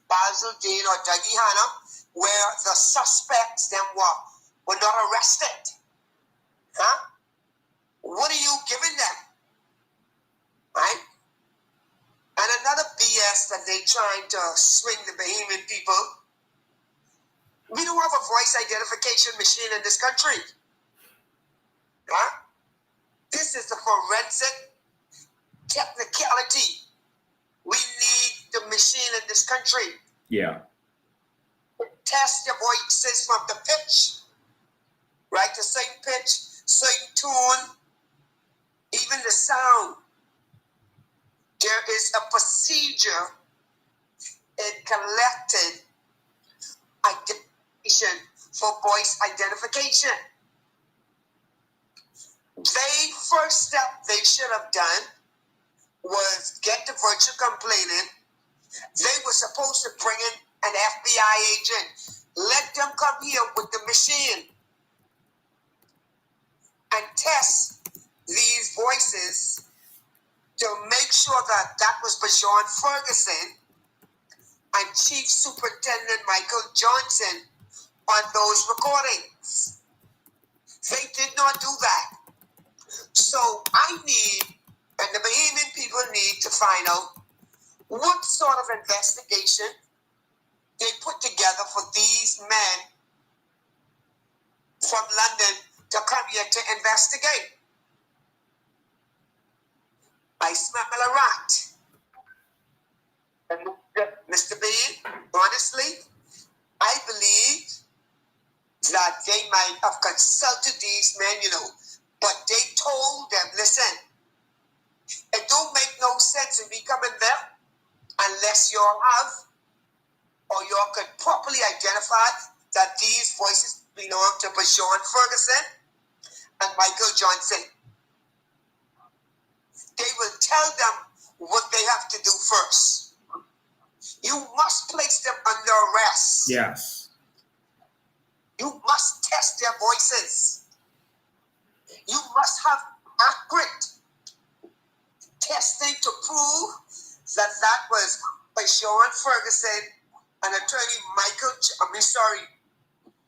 Basil Dean or Dougie Hanna where the suspects them were not arrested. What are you giving them? Right? And another BS that they trying to swing the Bahamian people. We don't have a voice identification machine in this country. This is the forensic technicality. We need the machine in this country. Yeah. Test your voices from the pitch, right? The same pitch, same tone, even the sound. There is a procedure in collecting identification for voice identification. The first step they should have done was get the virtual complainant. They were supposed to bring in an FBI agent. Let them come here with the machine and test these voices to make sure that that was Bajon Ferguson and Chief Superintendent Michael Johnson on those recordings. They did not do that. So I need, and the Bahamian people need to find out what sort of investigation they put together for these men from London to come here to investigate. I smell a rat. And Mr. Bean, honestly, I believe that they might have consulted these men, but they told them, listen, it don't make no sense in me coming there unless you have or you could properly identify that these voices belong to Bajon Ferguson and Michael Johnson. They will tell them what they have to do first. You must place them under arrest. Yes. You must test their voices. You must have accurate testing to prove that that was Bajon Ferguson and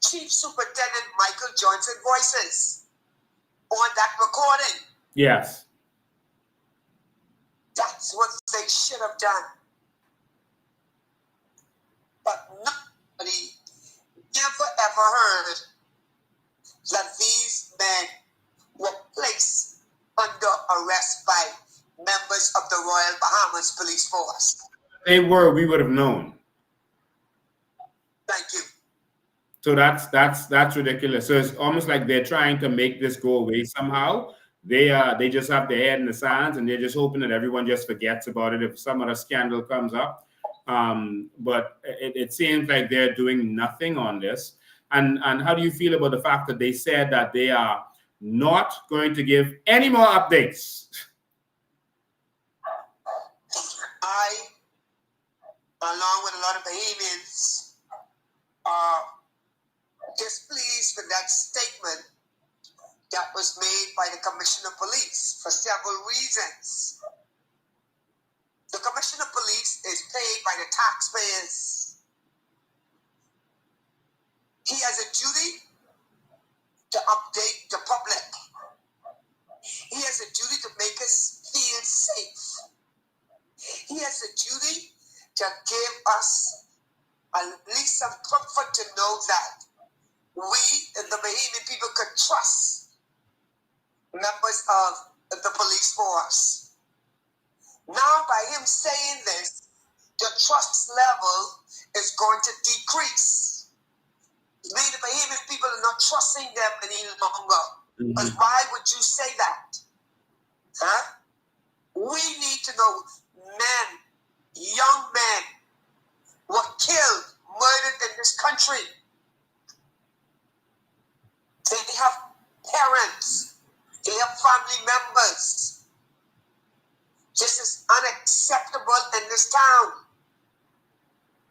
Chief Superintendent Michael Johnson voices on that recording. Yes. That's what they should have done. But nobody never ever heard that these men were placed under arrest by members of the Royal Bahamas Police Force. They were, we would have known. Thank you. So that's ridiculous. So it's almost like they're trying to make this go away somehow. They just have their head in the sands and they're just hoping that everyone just forgets about it if some other scandal comes up. But it seems like they're doing nothing on this. And how do you feel about the fact that they said that they are not going to give any more updates? I, along with a lot of Bahamians, are displeased with that statement that was made by the Commissioner of Police for several reasons. The Commissioner of Police is paid by the taxpayers. He has a duty at least some comfort to know that we, the Bahamian people, could trust members of the police force. Now, by him saying this, the trust level is going to decrease. Maybe the Bahamian people are not trusting them any longer. But why would you say that? Huh? We need to know men, young men, were killed, murdered in this country. They have parents, they have family members. This is unacceptable in this town.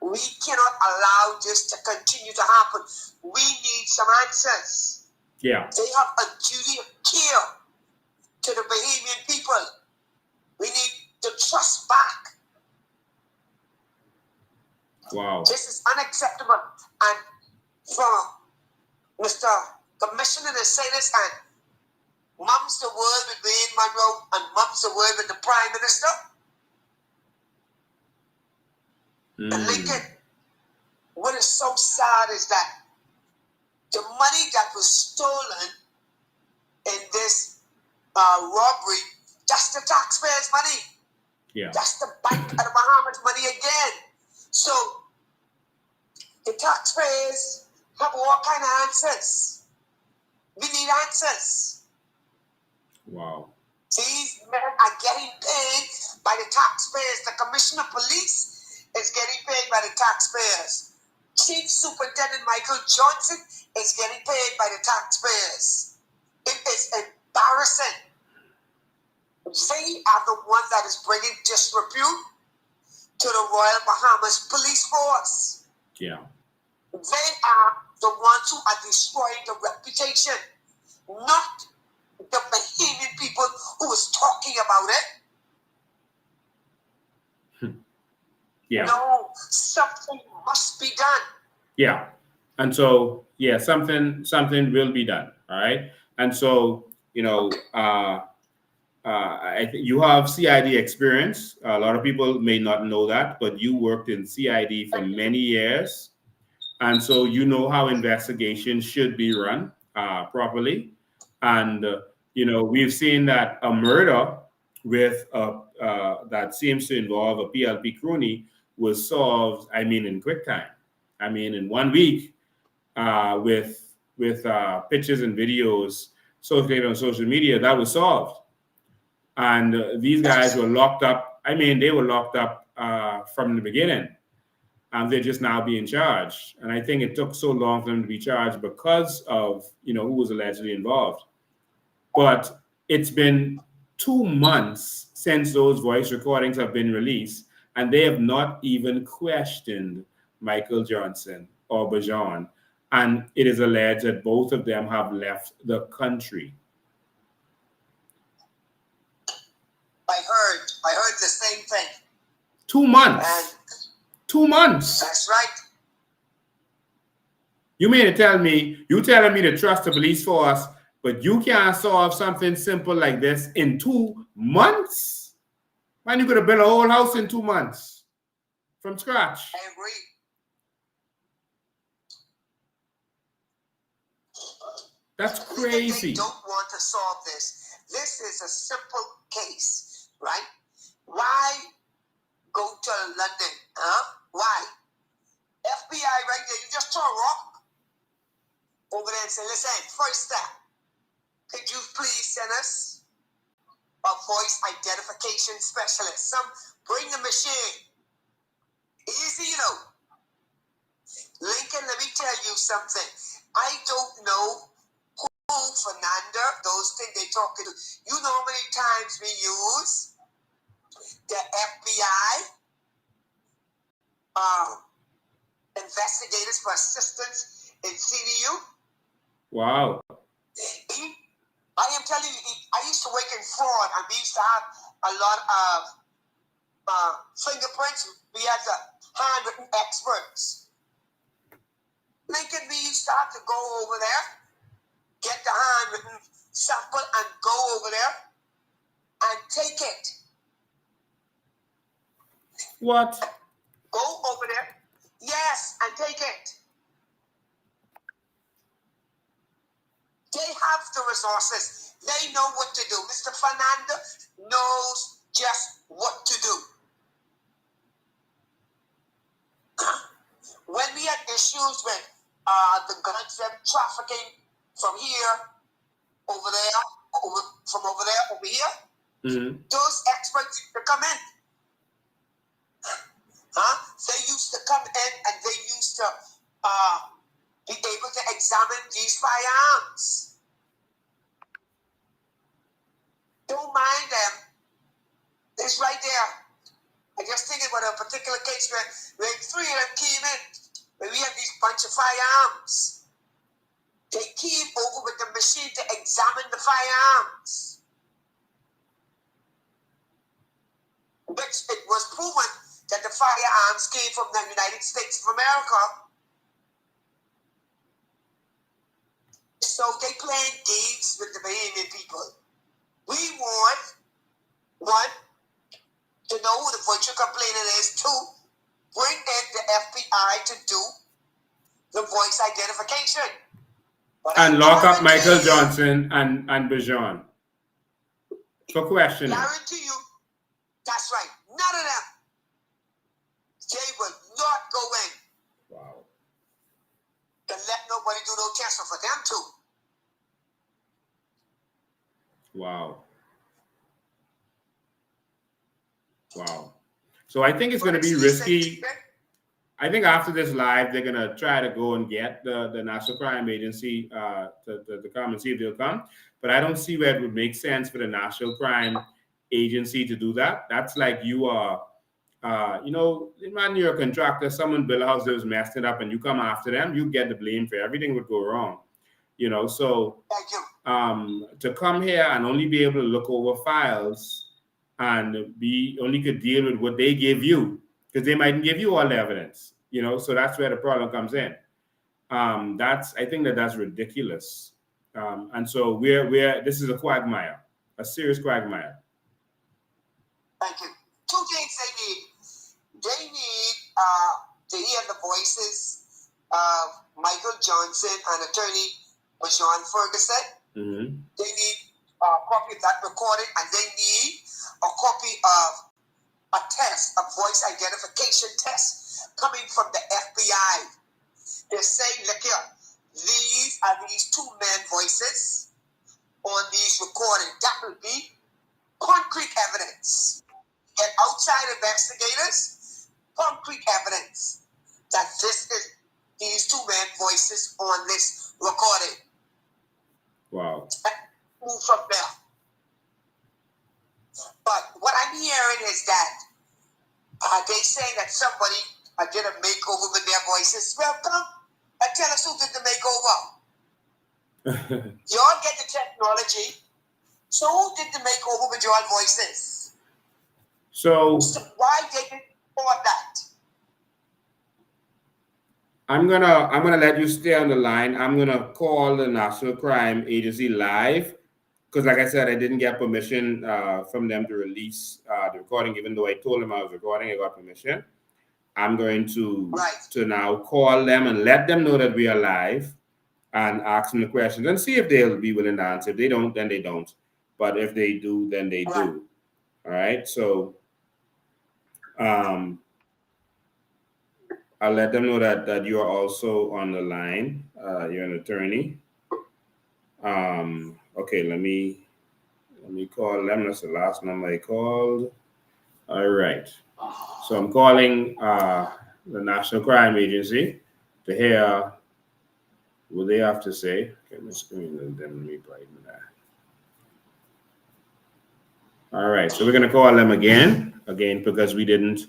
We cannot allow this to continue to happen. We need some answers. Yeah. They have a duty of care to the Bahamian people. We need the trust back. Wow. This is unacceptable. And from Mr. Commissioner to say this, and mum's the word with Wayne Monroe and mum's the word with the Prime Minister. And Lincoln, what is so sad is that the money that was stolen in this robbery, that's the taxpayers' money. Yeah. That's the Bank of the Bahamas money again. So the taxpayers have all kind of answers. We need answers. Wow. These men are getting paid by the taxpayers. The Commissioner of Police is getting paid by the taxpayers. Chief Superintendent Michael Johnson is getting paid by the taxpayers. It is embarrassing. They are the ones that is bringing disrepute to the Royal Bahamas Police Force. Yeah. They are the ones who are destroying the reputation, not the Bahamian people who is talking about it. Yeah. No, something must be done. Yeah. And so, yeah, something will be done. All right. And so, you know, I think you have CID experience. A lot of people may not know that, but you worked in CID for many years. And so you know how investigations should be run properly. And, you know, we've seen that a murder with that seems to involve a PLP crony was solved, I mean, in quick time. I mean, in 1 week with pictures and videos circulated on social media, that was solved. And these guys were locked up. I mean, they were locked up from the beginning. And they're just now being charged. And I think it took so long for them to be charged because of, you know, who was allegedly involved. But it's been 2 months since those voice recordings have been released, and they have not even questioned Michael Johnson or Bajan. And it is alleged that both of them have left the country. I heard the same thing. 2 months. And 2 months. that's right. You mean to tell me, you telling me to trust the police force, but you can't solve something simple like this in 2 months? Man, you could have built a whole house in 2 months from scratch. I agree. That's They crazy. don't want to solve this. This is a simple case, right? Why go to London? Huh? Why? FBI right there, you just throw a rock over there and say, listen, first step, could you please send us a voice identification specialist? Bring the machine. Easy, you know. Lincoln, let me tell you something. I don't know who Fernanda, those things they talking to. You know how many times we use the FBI investigators for assistance in CDU? Wow. I am telling you, I used to work in fraud, and we used to have a lot of fingerprints. We had the handwritten experts. Lincoln, we used to have to go over there, get the handwritten sample, and go over there and take it. What? Go over there, Yes, and take it. They have the resources. They know what to do. Mr. Fernando knows just what to do. When we had issues with the guns and trafficking from here, over there, over here, those experts used to come in. They used to come in and they used to be able to examine these firearms. Don't mind them. It's right there. I just thinking about a particular case where three of them came in, where we had these bunch of firearms. They came over with the machine to examine the firearms, which it was proven that the firearms came from the United States of America. So they playing games with the Bahamian people. We want, one, to know who the virtual complainant is. Two, bring in the FBI to do the voice identification. But And lock up Michael Johnson and Bijan for questioning. Guarantee you, that's right. None of them. They will not go in. Wow. To let nobody do no transfer for them too. Wow. Wow. So I think it's going to be risky. I think after this live, they're going to try to go and get the National Crime Agency to come and see if they'll come. But I don't see where it would make sense for the National Crime Agency to do that. That's like you are, imagine you're a contractor, someone built a house that was messed it up and you come after them, you get the blame for everything would go wrong. So to come here and only be able to look over files and only could deal with what they give you, because they mightn't give you all the evidence, so that's where the problem comes in. I think that's ridiculous. And so this is a quagmire, a serious quagmire. Thank you. Two things they need. They need to hear the voices of Michael Johnson and attorney Bijan Ferguson. Mm-hmm. They need a copy of that recording, and they need a copy of a test, a voice identification test coming from the FBI. They're saying, look here, these are these two men voices on these recordings. That will be concrete evidence. And outside investigators, concrete evidence that this is these two men voices on this recording. Wow. Move from there. But what I'm hearing is that they say that somebody did a makeover with their voices. Well, come and tell us who did the makeover. Y'all get the technology. So who did the makeover with your voices? So why they didn't report that? I'm gonna let you stay on the line. I'm gonna call the National Crime Agency live because, like I said, I didn't get permission from them to release the recording. Even though I told them I was recording, I got permission. I'm going to now call them and let them know that we are live and ask them the questions and see if they'll be willing to answer. If they don't, then they don't. But if they do, then they do. All right. So I'll let them know that you are also on the line. You're an attorney. Okay, let me call them. That's the last number I called. All right. So I'm calling the National Crime Agency to hear what they have to say. Okay, my screen and then let me brighten that. All right, so we're gonna call them again because we didn't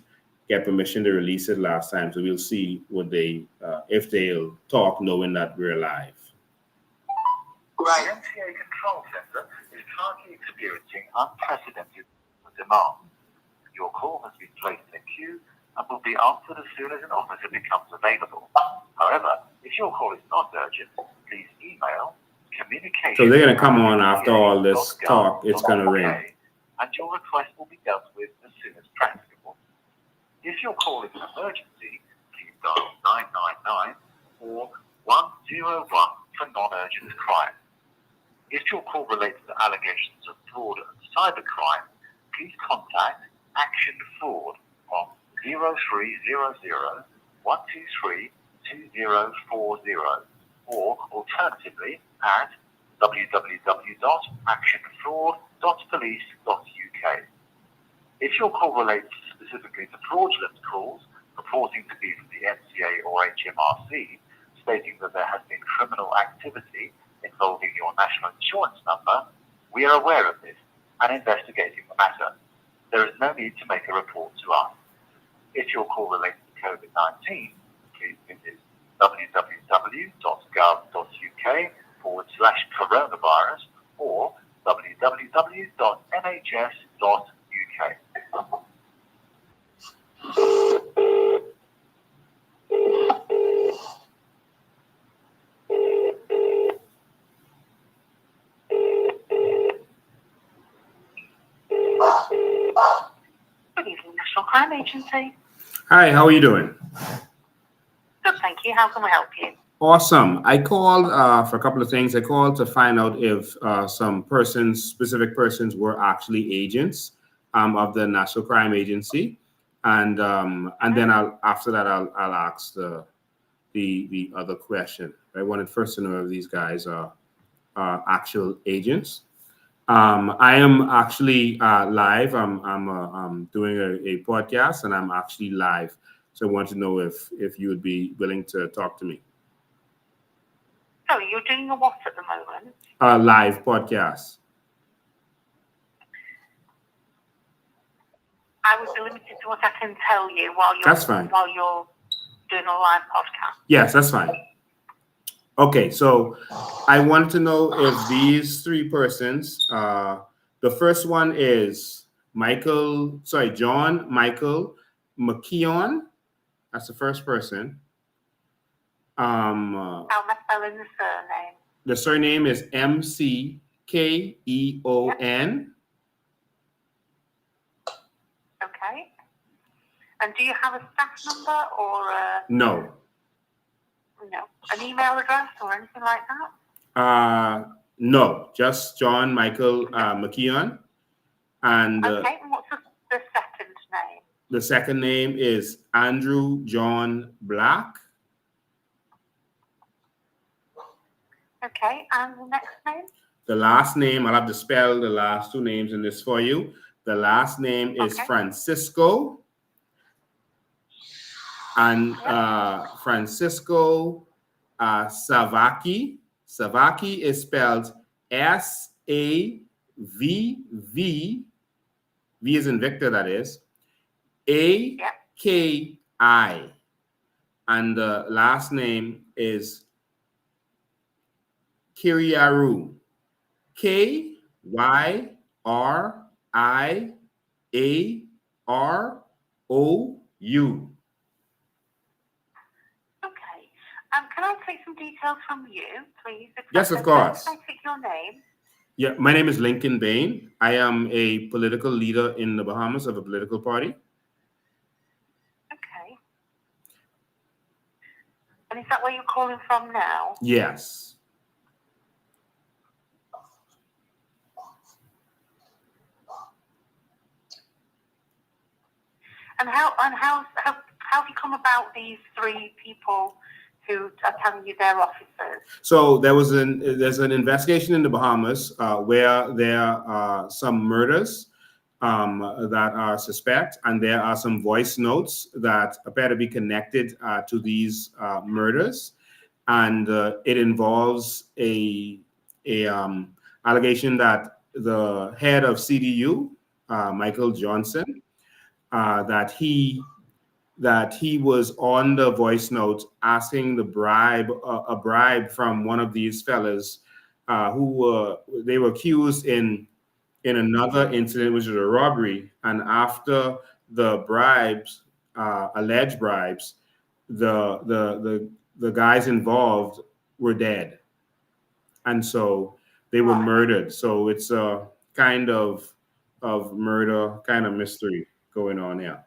get permission to release it last time. So we'll see what if they'll talk knowing that we're live. Right. The MTA Control Centre is currently experiencing unprecedented demand. Your call has been placed in a queue and will be answered as soon as an officer becomes available. However, if your call is not urgent, please email communication. So they're going to come on after all this talk. It's going to ring. And your request will be dealt with as soon as practicable. If your call is an emergency, please dial 999 or 101 for non-urgent crime. If your call relates to allegations of fraud and cybercrime, please contact Action Fraud on 0300 123 2040 or alternatively at www.actionfraud.police.uk. If your call relates specifically to fraudulent calls purporting to be from the NCA or HMRC, stating that there has been criminal activity involving your national insurance number, we are aware of this and investigating the matter. There is no need to make a report to us. If your call relates to COVID-19, please visit www.gov.uk/coronavirus or www.nhs.uk. Good evening, National Crime Agency. Hi, how are you doing? Good, thank you. How can we help you? Awesome. I called for a couple of things. I called to find out if some persons, specific persons, were actually agents of the National Crime Agency, and then after that I'll ask the other question. I wanted first to know if these guys are actual agents. I am actually live. I'm doing a podcast, and I'm actually live. So I want to know if you would be willing to talk to me. So you're doing a what at the moment? Live podcast. I would be limited to what I can tell you while you're That's fine. while you're doing a live podcast. Yes, that's fine. Okay, so I wanted to know if these three persons, the first one is John Michael McKeon. That's the first person. How am I spelling the surname? The surname is McKeon. Okay. And do you have a staff number or No. an email address or anything like that? No, just John Michael McKeon. And Okay, and what's the second name? the second name is Andrew John Black. Okay, and the next name? The last name, I'll have to spell the last two names in this for you. The last name is Okay. Francisco. And Francisco Savaki. Savaki is spelled SAVV. V is in Victor, that is. AKI. And the last name is Kiriaru. KYRIAROU. Okay. Can I take some details from you, please? Yes, of course. Can I take your name? Yeah, my name is Lincoln Bain. I am a political leader in the Bahamas of a political party. Okay. And is that where you're calling from now? Yes. And how have you come about these three people who are telling you they're officers? So there's an investigation in the Bahamas where there are some murders that are suspect, and there are some voice notes that appear to be connected to these murders, and it involves a allegation that the head of CDU, Michael Johnson, that he was on the voice notes asking a bribe from one of these fellas who they were accused in another incident, which was a robbery. And after the bribes, alleged bribes, the guys involved were dead, and so they were murdered. So it's a kind of murder, kind of mystery going on here.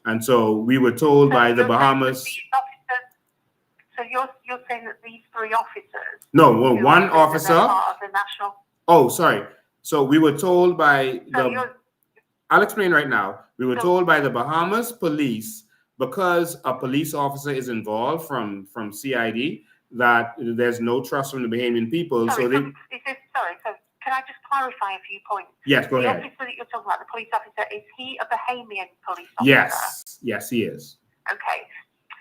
And so we were told by the you're saying that Bahamas. these officers, so you're saying that these 3 officers. No, well, who one are saying that they're officer. part of the national. Oh, sorry. So we were told by So the. I'll explain right now. We were told by the Bahamas police, because a police officer is involved from CID, that there's no trust from the Bahamian people. Sorry, So they. so can I just clarify a few points? Yes, go the ahead. officer that you're talking about, the police officer, is he a Bahamian police officer? Yes, he is. Okay,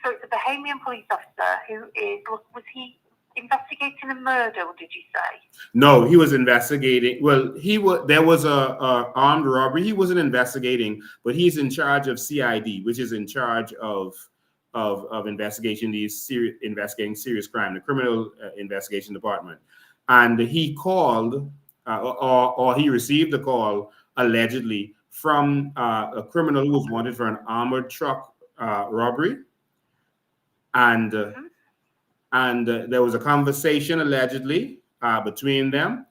so it's a Bahamian police officer who was he investigating a murder, did you say? No, he was investigating. Well, there was a armed robbery. He wasn't investigating, but he's in charge of CID, which is in charge of investigating investigating serious crime, the criminal investigation department. And he called, or he received a call allegedly from a criminal who was wanted for an armored truck robbery, and there was a conversation allegedly between them,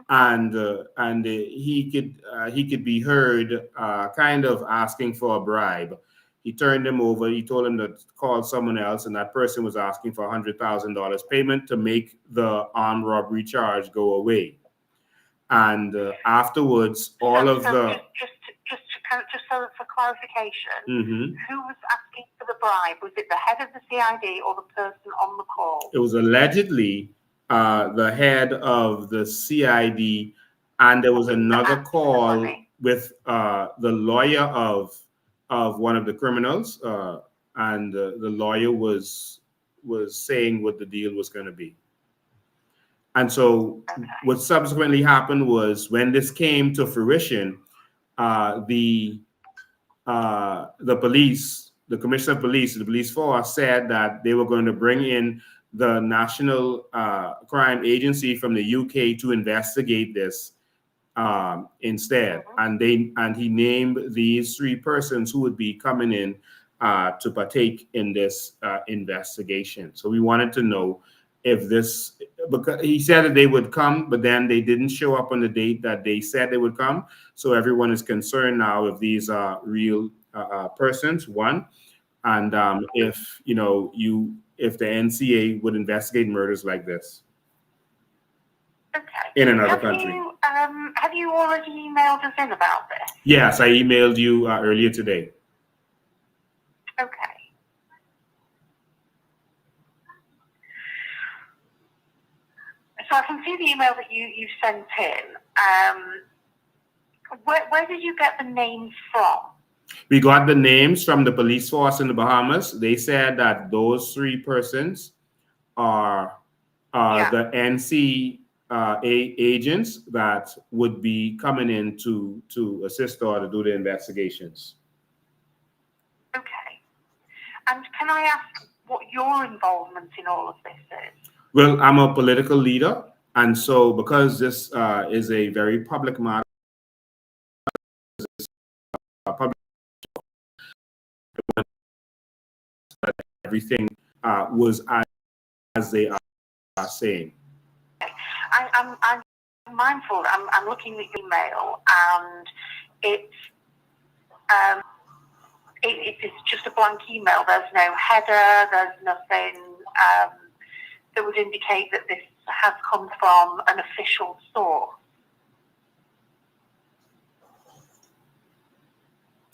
and he could be heard kind of asking for a bribe. He turned him over. He told him to call someone else, and that person was asking for $100,000 payment to make the armed robbery charge go away. And afterwards, Just so for clarification, who was asking for the bribe? Was it the head of the CID or the person on the call? It was allegedly the head of the CID, and there was another call with the lawyer of one of the criminals, and the lawyer was saying what the deal was going to be. And so what subsequently happened was, when this came to fruition, the police, the commissioner of police, the police force, said that they were going to bring in the National Crime Agency from the UK to investigate this instead. And he named these 3 persons who would be coming in to partake in this investigation. So we wanted to know if this, because he said that they would come, but then they didn't show up on the date that they said they would come. So everyone is concerned now if these are real persons, one, and if the NCA would investigate murders like this in another country. Have you already emailed us in about this? Yes, I emailed you earlier today. Okay. So I can see the email that you sent in. Where did you get the names from? We got the names from the police force in the Bahamas. They said that those 3 persons are the NCA agents that would be coming in to assist or to do the investigations. Okay. And can I ask what your involvement in all of this is? Well, I'm a political leader, and so because this is a very public matter, everything was as they are saying. I'm mindful. I'm looking at your email, and it's just a blank email. There's no header. There's nothing that would indicate that this has come from an official source.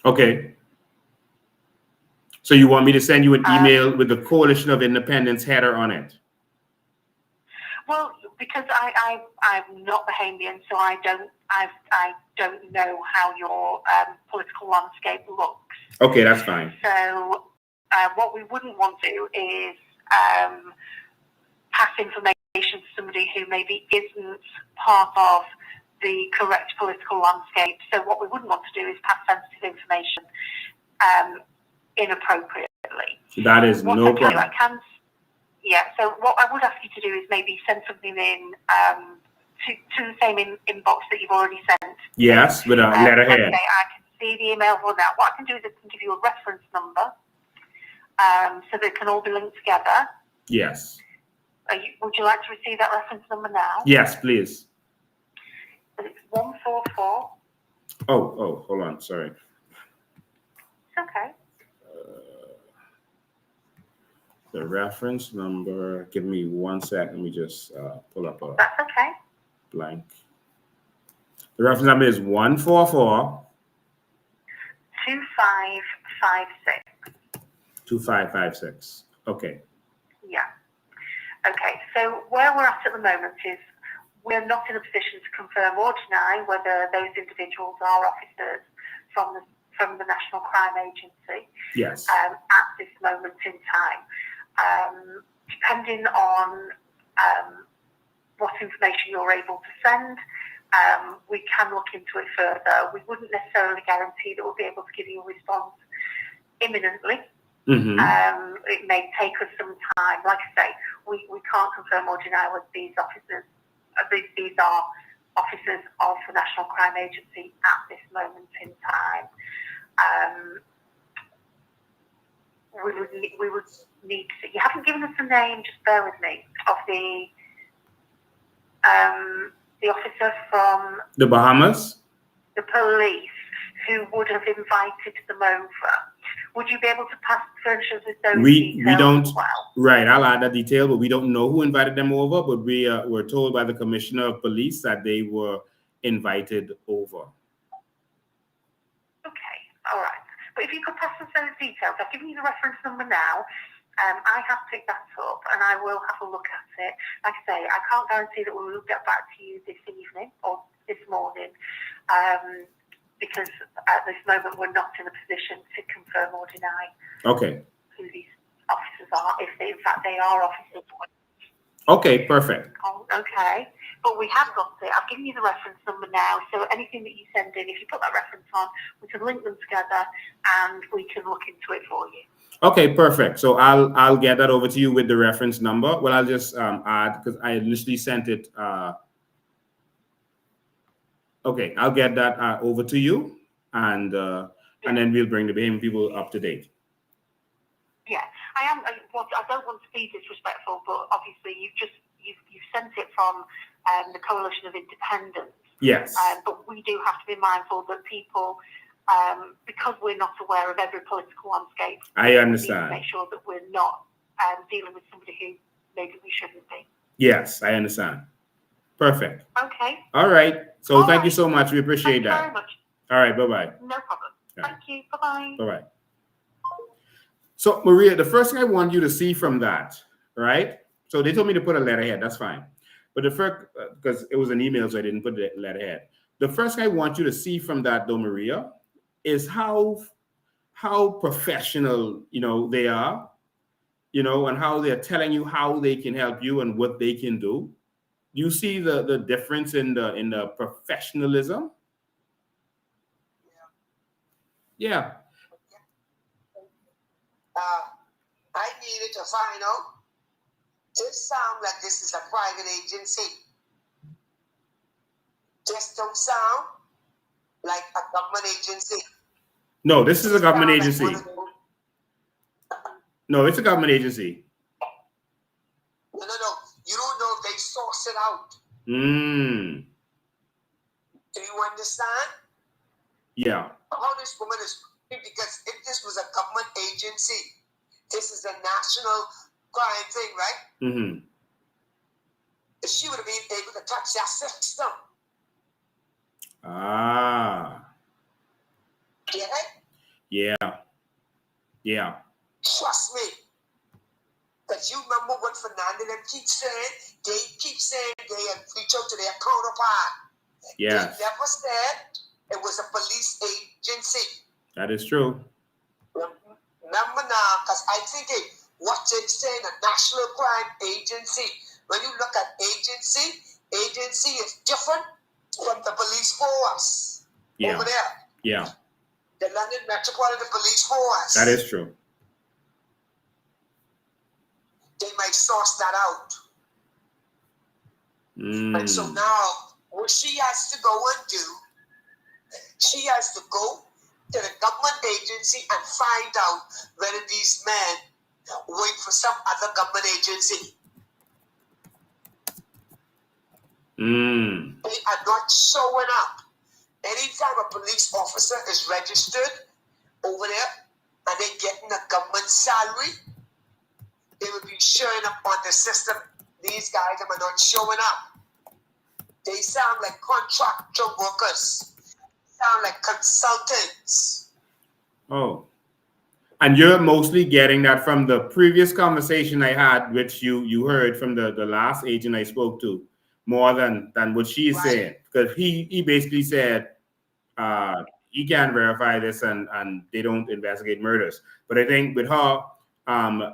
Okay. So you want me to send you an email with the Coalition of Independence header on it? Well, because I'm not Bahamian, so I don't know how your political landscape looks. Okay, that's fine. So what we wouldn't want to do is pass information to somebody who maybe isn't part of the correct political landscape. So what we wouldn't want to do is pass sensitive information inappropriately. That is no problem. So what I would ask you to do is maybe send something in to the same inbox that you've already sent. Yes, with a letterhead. Okay, I can see the email for that. What I can do is I can give you a reference number so they can all be linked together. Yes. Would you like to receive that reference number now? Yes, please. It's 144. Oh, hold on. Sorry. It's okay. The reference number, give me 1 sec. Let me just pull up a That's okay. blank. The reference number is 144 2556. 2556. Okay. Yeah. Okay. So where we're at the moment is we're not in a position to confirm or deny whether those individuals are officers from the National Crime Agency. Yes. At this moment in time. Depending on what information you're able to send, we can look into it further. We wouldn't necessarily guarantee that we'll be able to give you a response imminently. Mm-hmm. It may take us some time. Like I say, we can't confirm or deny whether these officers are officers of the National Crime Agency at this moment in time. We would need to. You haven't given us a name. Just bear with me. Of the officer from The Bahamas? the police who would have invited them over. Would you be able to furnish us with those We details don't. as well? Right, I'll add that detail, but we don't know who invited them over. But we were told by the Commissioner of Police that they were invited over. Okay, all right. But if you could pass us those details, I've given you the reference number now. I have picked that up and I will have a look at it. Like I say, I can't guarantee that we will get back to you this evening or this morning because at this moment we're not in a position to confirm or deny Okay. who these officers are, if they, in fact they are officers. Okay, perfect. Oh, okay, but we have got it. I've given you the reference number now, so anything that you send in, if you put that reference on, we can link them together and we can look into it for you. Okay, perfect. So I'll get that over to you with the reference number. Well, I'll just add because I initially sent it. Okay, I'll get that over to you, and then we'll bring the Bahamian people up to date. Yeah, I am. Well, I don't want to be disrespectful, but obviously you've sent it from the Coalition of Independents. Yes. But we do have to be mindful that people, because we're not aware of every political landscape, I understand. We need to make sure that we're not dealing with somebody who maybe we shouldn't be. Yes, I understand. Perfect. Okay. All right. So thank you so much. We appreciate that. Thank you very much. All right. Bye-bye. No problem. Yeah. Thank you. Bye-bye. Bye-bye. So, Maria, the first thing I want you to see from that, right? So they told me to put a letterhead. That's fine. But the first, because it was an email, so I didn't put the letterhead. The first thing I want you to see from that, though, Maria, is how professional, they are, and how they're telling you how they can help you and what they can do. You see the difference in the professionalism? Yeah. I needed to find out. This sound like this is a private agency. This don't sound like a government agency. No, this is a government agency. Like No, it's a government agency. No. You don't know if they source it out. Mm. Do you understand? Yeah. How this woman is, because if this was a government agency, this is a national crime thing, right? Mm-hmm. She would have been able to touch that system. Ah. Get it? Yeah. Trust me. Because you remember what Fernando them keep saying? They keep saying they have reached out to their counterpart. Yes. They never said it was a police agency. That is true. Remember now, because I think what they're saying, a national crime agency. When you look at agency is different from the police force. Yeah. Over there. Yeah. The London Metropolitan Police Force. That is true. They might source that out. Mm. And so now, what she has to go and do, she has to go to the government agency and find out whether these men work for some other government agency. Mm. They are not showing up. Anytime a police officer is registered over there and they're getting a government salary, they would be showing up on the system. These guys are not showing up. They sound like contractor workers. Sound like consultants. Oh. And you're mostly getting that from the previous conversation I had, which you heard from the last agent I spoke to, more than what she's Right. saying. Because he basically said he can't verify this and they don't investigate murders. But I think with her,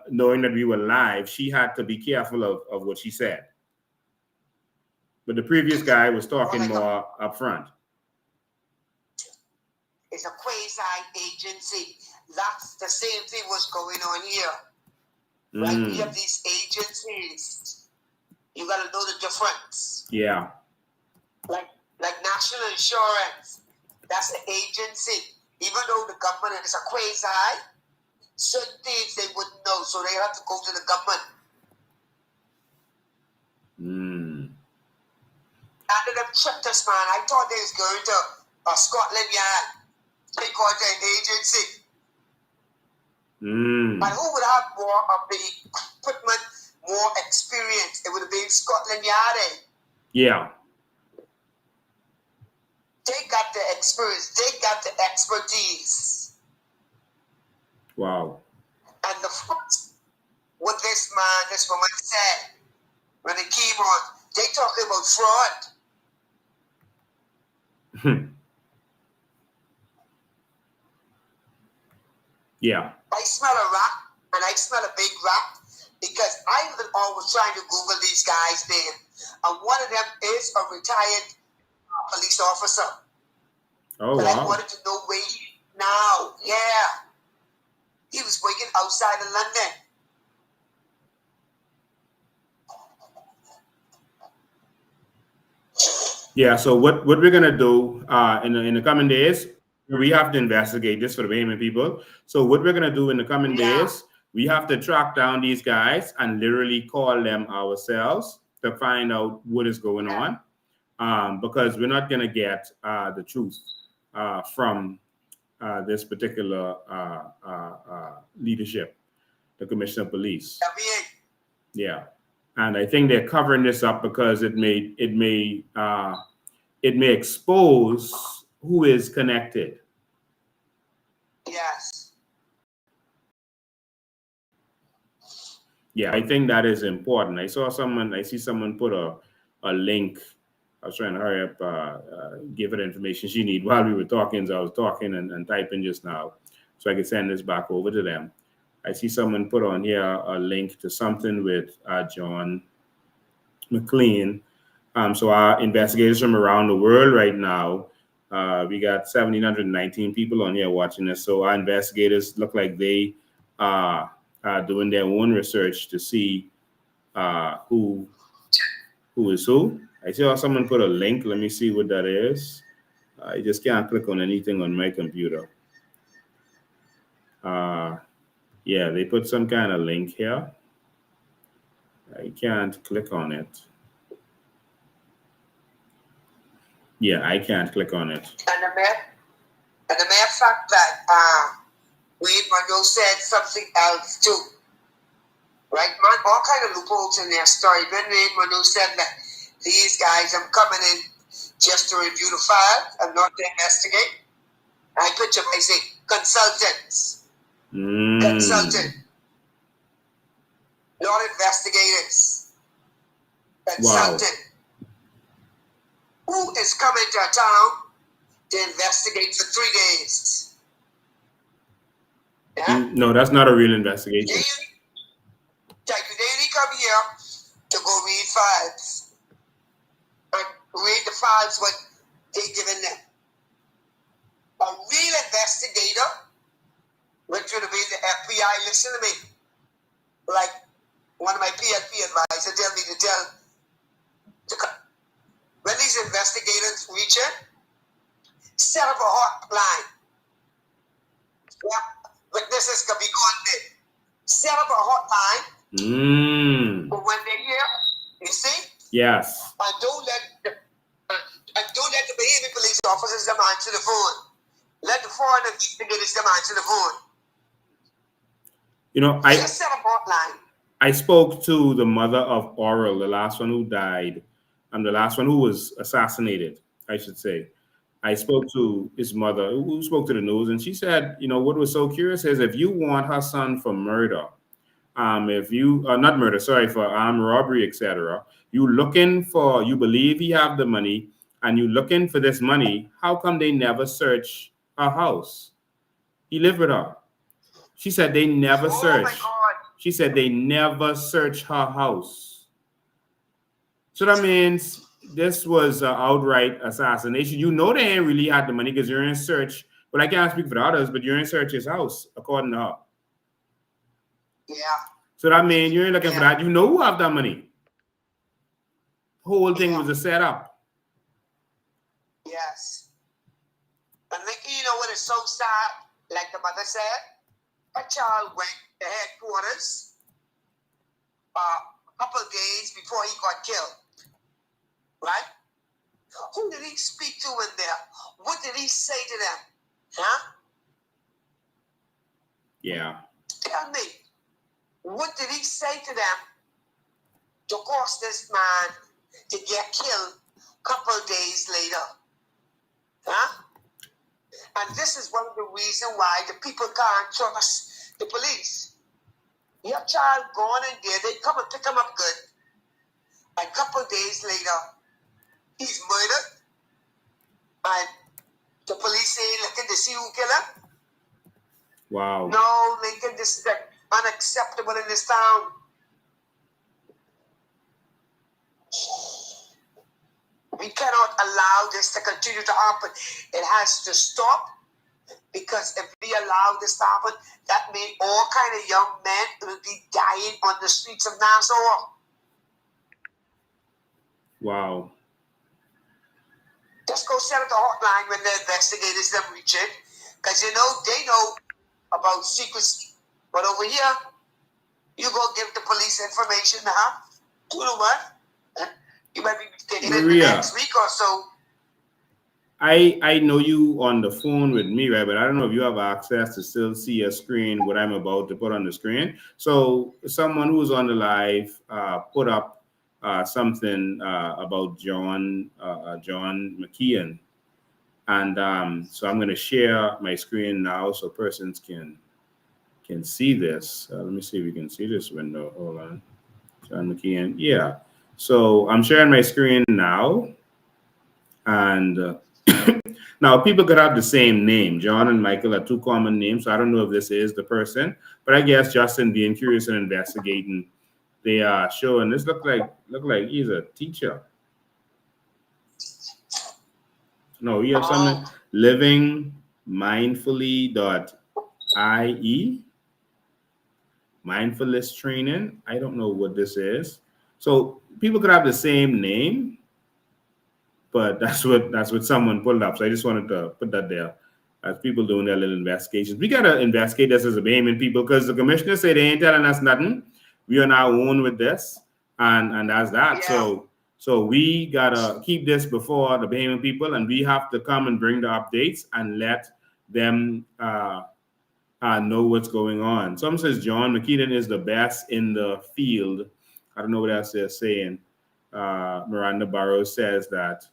knowing that we were live, she had to be careful of what she said. But the previous guy was talking more upfront. It's a quasi-agency. That's the same thing what's going on here. Right? We have these agencies. You got to know the difference. Yeah. Like National Insurance. That's an agency. Even though the government is a quasi, certain things they wouldn't know, so they have to go to the government. After them tricked us, man, I thought they was going to Scotland Yard. They called it an agency. But who would have more of the equipment, more experience? It would have been Scotland Yard. Yeah. They got the experience. They got the expertise. Wow. And the first, what this woman said, when they came on, they talking about fraud. Yeah. I smell a rat, and I smell a big rat, because I've been always trying to Google these guys' name, and one of them is a retired police officer. Oh, but wow. I wanted to know where he now. Yeah. He was working outside of London. Yeah, so what we're gonna do in the coming days, we have to investigate this for the Bahamian people. So what we're gonna do in the coming days, we have to track down these guys and literally call them ourselves to find out what is going on, because we're not gonna get the truth from this particular leadership, the Commissioner of Police. Yeah. And I think they're covering this up because it may expose who is connected. Yes. Yeah, I think that is important. I see someone put a link. I was trying to hurry up, give her the information she needs while we were talking. So I was talking and typing just now, so I could send this back over to them. I see someone put on here a link to something with John McLean. So our investigators from around the world right now, we got 1,719 people on here watching this. So our investigators look like they are doing their own research to see who is who. I saw someone put a link. Let me see what that is. I just can't click on anything on my computer. Yeah, they put some kind of link here. I can't click on it. Yeah, I can't click on it. And the mere fact that Wade Monroe said something else too. Right, man? All kind of loopholes in their story. When Wade Monroe said that these guys, I'm coming in just to review the file and not to investigate. I picture I say consultants. Consultant. Not investigators. Consultant. Wow. Who is coming to a town to investigate for 3 days? Yeah? No, that's not a real investigation. They only come here to go read files. And read the files what they given them. A real investigator, which would have been the FBI, listen to me. Like one of my PLP advisors tell me to tell, when these investigators reach it, set up a hotline. Yeah, witnesses can be contacted. Set up a hotline. But when they're here, you see? Yes. And don't let the Bahamian police officers them answer the phone. Let the foreign investigators them answer the phone. You know, Just set up a hotline. I spoke to the mother of Oral, the last one who died, and the last one who was assassinated, I should say. I spoke to his mother, who spoke to the news, and she said, you know, what was so curious is if you want her son for murder, if you not murder, sorry, for armed robbery, etc., you believe he have the money, and you looking for this money. How come they never search her house? He lived with her. She said they never Oh my search. God. She said they never search her house. So that means this was an outright assassination. You know they ain't really had the money because you're in search. But I can't speak for the others, but you're in search his house, according to her. Yeah. So that means you ain't looking for that. You know who have that money. The whole thing was a setup. Yes. And Nikki, you know what is so sad? Like the mother said, a child went to headquarters a couple of days before he got killed. Right? Who did he speak to in there? What did he say to them? Huh? Yeah. Tell me. What did he say to them to cause this man to get killed a couple of days later? Huh? And this is one of the reasons why the people can't trust the police. Your child gone in there, they come and pick him up good. A couple of days later, he's murdered. And the police say looking to see who killed him. Wow. No, Lincoln, this is unacceptable in this town. We cannot allow this to continue to happen. It has to stop, because if we allow this to happen, that means all kind of young men will be dying on the streets of Nassau. Wow. Just go set up the hotline when the investigators them reach it, because you know they know about secrecy. But over here, you go give the police information, huh? You know what? You might be taking it the Maria, next week or so. I know you on the phone with me, right? But I don't know if you have access to still see a screen, what I'm about to put on the screen. So someone who's on the live put up something about John McKeon. And so I'm going to share my screen now so persons can see this. Let me see if we can see this window. Hold on. John McKeon. Yeah. So I'm sharing my screen now. And now people could have the same name. John and Michael are two common names. So I don't know if this is the person. But I guess Justin being curious and investigating, they are showing this look like he's a teacher. No, you have something. livingmindfully.ie. Mindfulness training. I don't know what this is. So people could have the same name, but that's what someone pulled up. So I just wanted to put that there as people doing their little investigations. We gotta investigate this as a Bahamian people, because the commissioner said they ain't telling us nothing. We on our own with this, and that's that. Yeah. So we gotta keep this before the Bahamian people, and we have to come and bring the updates and let them know what's going on. Some says John McKeon is the best in the field. I don't know what else they're saying. Miranda Barrows says that.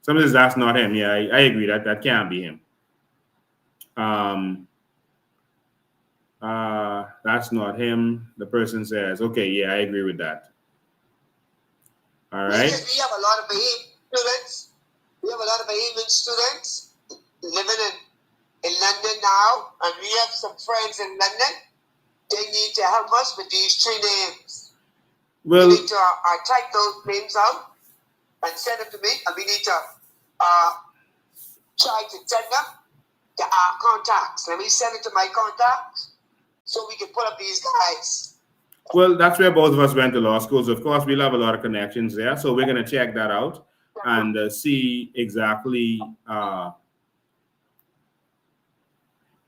Some says that's not him. Yeah, I agree that can't be him. That's not him. The person says, okay, yeah, I agree with that. All right. We have a lot of Bahamian students. We have a lot of Bahamian students living in London now, and we have some friends in London. They need to help us with these 3 names. Well, we need to type those names out and send them to me, and we need to try to send them to our contacts. Let me send it to my contacts so we can put up these guys. Well, that's where both of us went to law school. So of course, we'll have a lot of connections there. So we're going to check that out and see exactly. So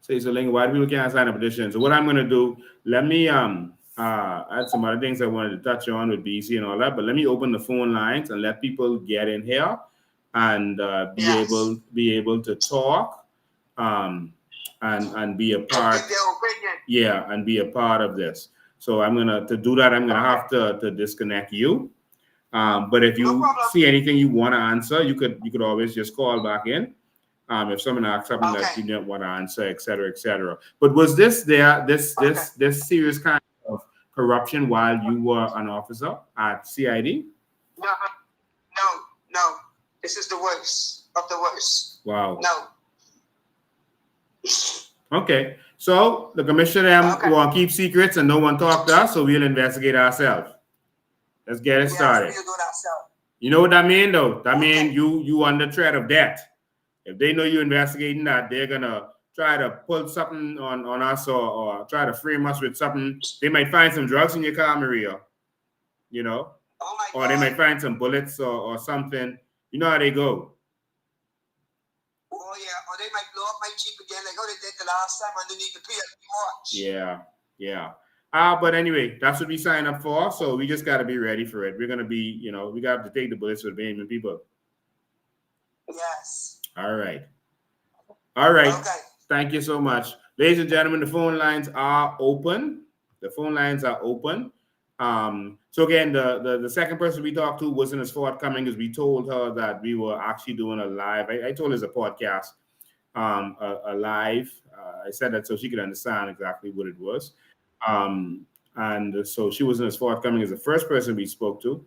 why do people can't sign a petition? So what I'm going to do, let me add some other things I wanted to touch on with BC and all that. But let me open the phone lines and let people get in here and be able to talk and be a part. Their opinion. Yeah, and be a part of this. So to do that, I'm gonna have to disconnect you. But if No you problem. see anything you want to answer, you could always just call back in. If someone asks something that you don't want to answer, et cetera, et cetera. But was this this serious kind of corruption while you were an officer at CID? No. This is the worst of the worst. Wow. No. Okay. So the commissioner want to keep secrets and no one talk to us, so we'll investigate ourselves. Let's get it started. Yes, we'll do that, sir. You know what that mean, though? That mean you under threat of death. If they know you're investigating that, they're gonna try to pull something on us or try to frame us with something. They might find some drugs in your car, Maria. You know? Oh my Or they God. might find some bullets or something. You know how they go. Oh yeah, or they might blow up my Jeep again like how they did the last time underneath the PLP watch. Yeah. But anyway, that's what we signed up for. So we just got to be ready for it. We're going to be, we got to take the bullets with Bahamian people. Yes. All right. Okay. Thank you so much. Ladies and gentlemen, the phone lines are open. So again, the second person we talked to wasn't as forthcoming as we told her that we were actually doing a live. I told her it's a podcast, a live. I said that so she could understand exactly what it was. And so she wasn't as forthcoming as the first person we spoke to,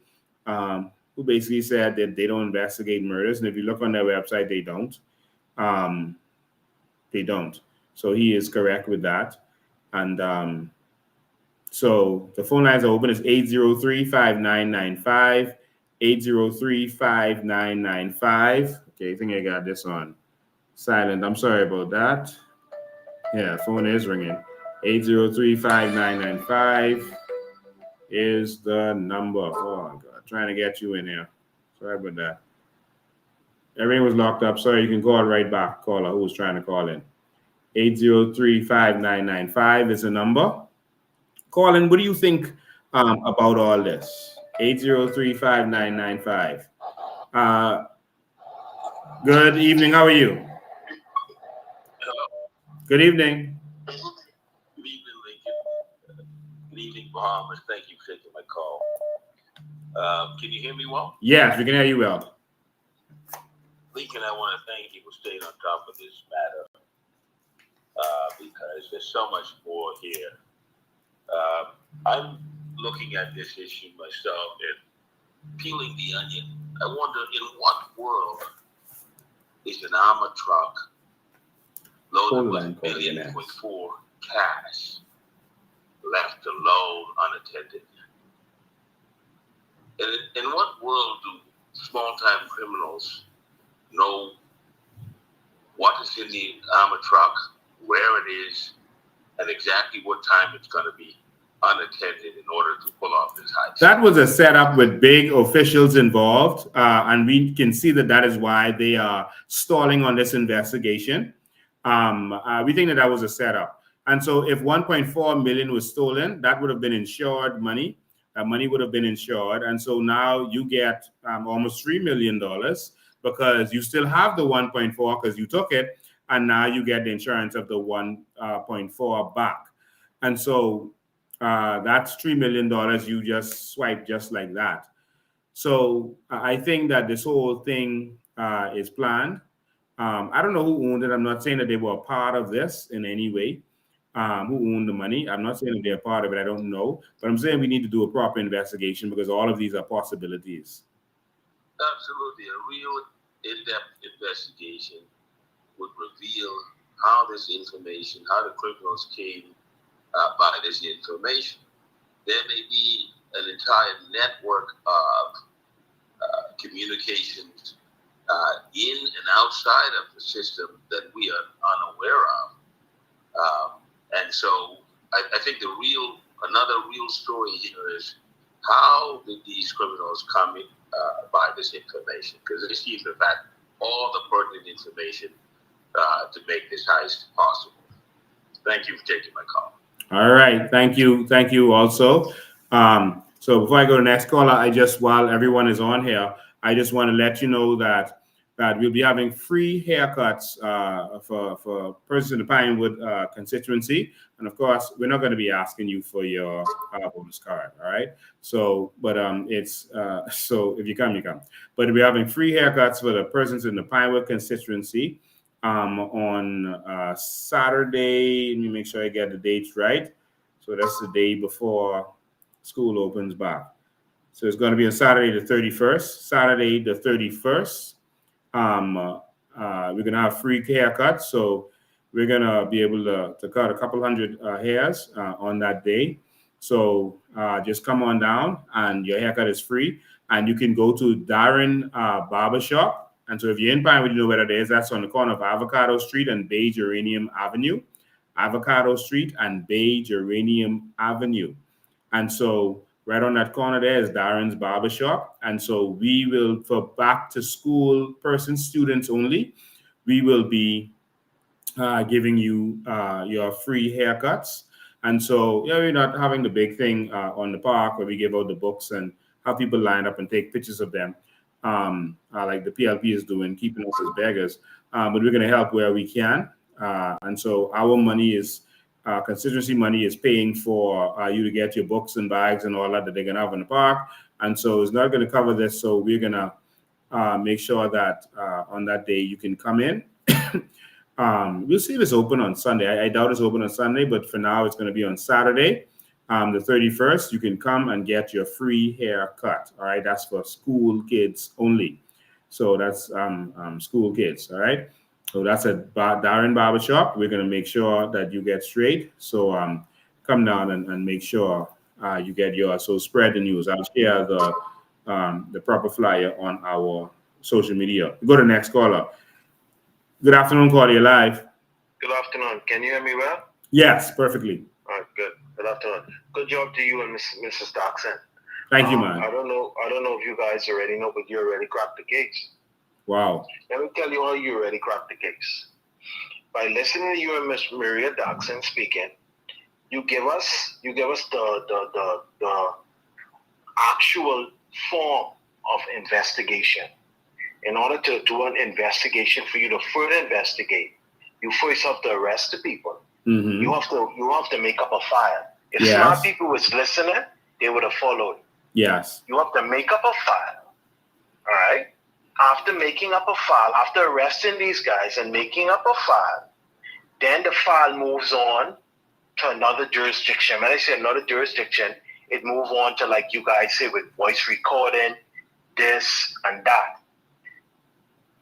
who basically said that they don't investigate murders. And if you look on their website, they don't. So he is correct with that. And so the phone lines are open. It's 803-5995, 803-5995. Okay, I think I got this on silent. I'm sorry about that. Yeah, phone is ringing. 803-5995 is the number. Oh my God, trying to get you in here. Sorry about that. Everything was locked up. Sorry, you can call right back. Caller who was trying to call in. 803-5995 is the number. Call in. What do you think about all this? 803-5995. Good evening. How are you? Hello. Good evening. Good evening, Lincoln. Good evening, Bahamas. Thank you for taking my call. Can you hear me well? Yes, we can hear you well. Lincoln, I want to thank you for staying on top of this matter because there's so much more here. I'm looking at this issue myself and peeling the onion. I wonder, in what world is an armored truck loaded with $1.4 million cash left alone unattended? And in what world do small-time criminals know what is in the armored truck, where it is, and exactly what time it's going to be unattended in order to pull off this heist? That was a setup with big officials involved, and we can see that is why they are stalling on this investigation. We think that was a setup. And so if 1.4 million was stolen, that would have been insured money. That money would have been insured. And so now you get almost $3 million because you still have the 1.4 because you took it. And now you get the insurance of the 1.4 back. And so that's $3 million you just swipe just like that. So I think that this whole thing is planned. I don't know who owned it. I'm not saying that they were a part of this in any way. Who owned the money? I'm not saying that they're part of it. I don't know. But I'm saying we need to do a proper investigation because all of these are possibilities. Absolutely. A real in-depth investigation would reveal how this information, how the criminals came by this information. There may be an entire network of communications in and outside of the system that we are unaware of. And so I think another real story here is how did these criminals come in by this information? Because they seem to have had all the pertinent information to make this heist possible. Thank you for taking my call. All right. Thank you. Thank you also. So before I go to the next caller, while everyone is on here, I just want to let you know that that we'll be having free haircuts for persons in the Pinewood constituency. And of course, we're not going to be asking you for your bonus card, all right? So, but it's so if you come, you come. But we're having free haircuts for the persons in the Pinewood constituency on Saturday. Let me make sure I get the dates right. So that's the day before school opens back. So it's going to be on Saturday the 31st. Saturday the 31st. We're gonna have free haircuts, so we're gonna be able to cut a couple hundred hairs on that day. So just come on down, and your haircut is free. And you can go to Darren Barbershop. And so if you're in Pinewood, you know where that is. That's on the corner of Avocado Street and Bay Geranium Avenue. Avocado Street and Bay Geranium Avenue. And so right on that corner there is Darren's Barbershop. And so we will, for back to school persons, students only, we will be giving you your free haircuts. And so, yeah, we're not having the big thing on the park where we give out the books and have people line up and take pictures of them, like the PLP is doing, keeping us as beggars. But we're going to help where we can. And so our money is, constituency money is paying for you to get your books and bags and all that they're going to have in the park. And so it's not going to cover this. So we're going to make sure that on that day you can come in. We'll see if it's open on Sunday. I doubt it's open on Sunday, but for now it's going to be on Saturday, the 31st. You can come and get your free haircut. All right, that's for school kids only. So that's school kids. All right. So that's at Darren Barbershop. We're going to make sure that you get straight. So come down and make sure you get yours. So spread the news. I'll share the proper flyer on our social media. Go to the next caller. Good afternoon, caller. You're live. Good afternoon. Can you hear me well? Yes, perfectly. All right, good. Good afternoon. Good job to you and Mrs. Doxson. Thank you, man. I don't know if you guys already know, but you already cracked the case. Wow. Let me tell you how you already cracked the case. By listening to you and Miss Maria Doxson speaking, you give us the actual form of investigation. In order to do an investigation, for you to further investigate, you first have to arrest the people. Mm-hmm. You have to make up a file. If Yes. smart people was listening, they would have followed. Yes. You have to make up a file. All right? After making up a file, after arresting these guys and making up a file, then the file moves on to another jurisdiction. When I say another jurisdiction, it moves on to, like you guys say, with voice recording, this and that.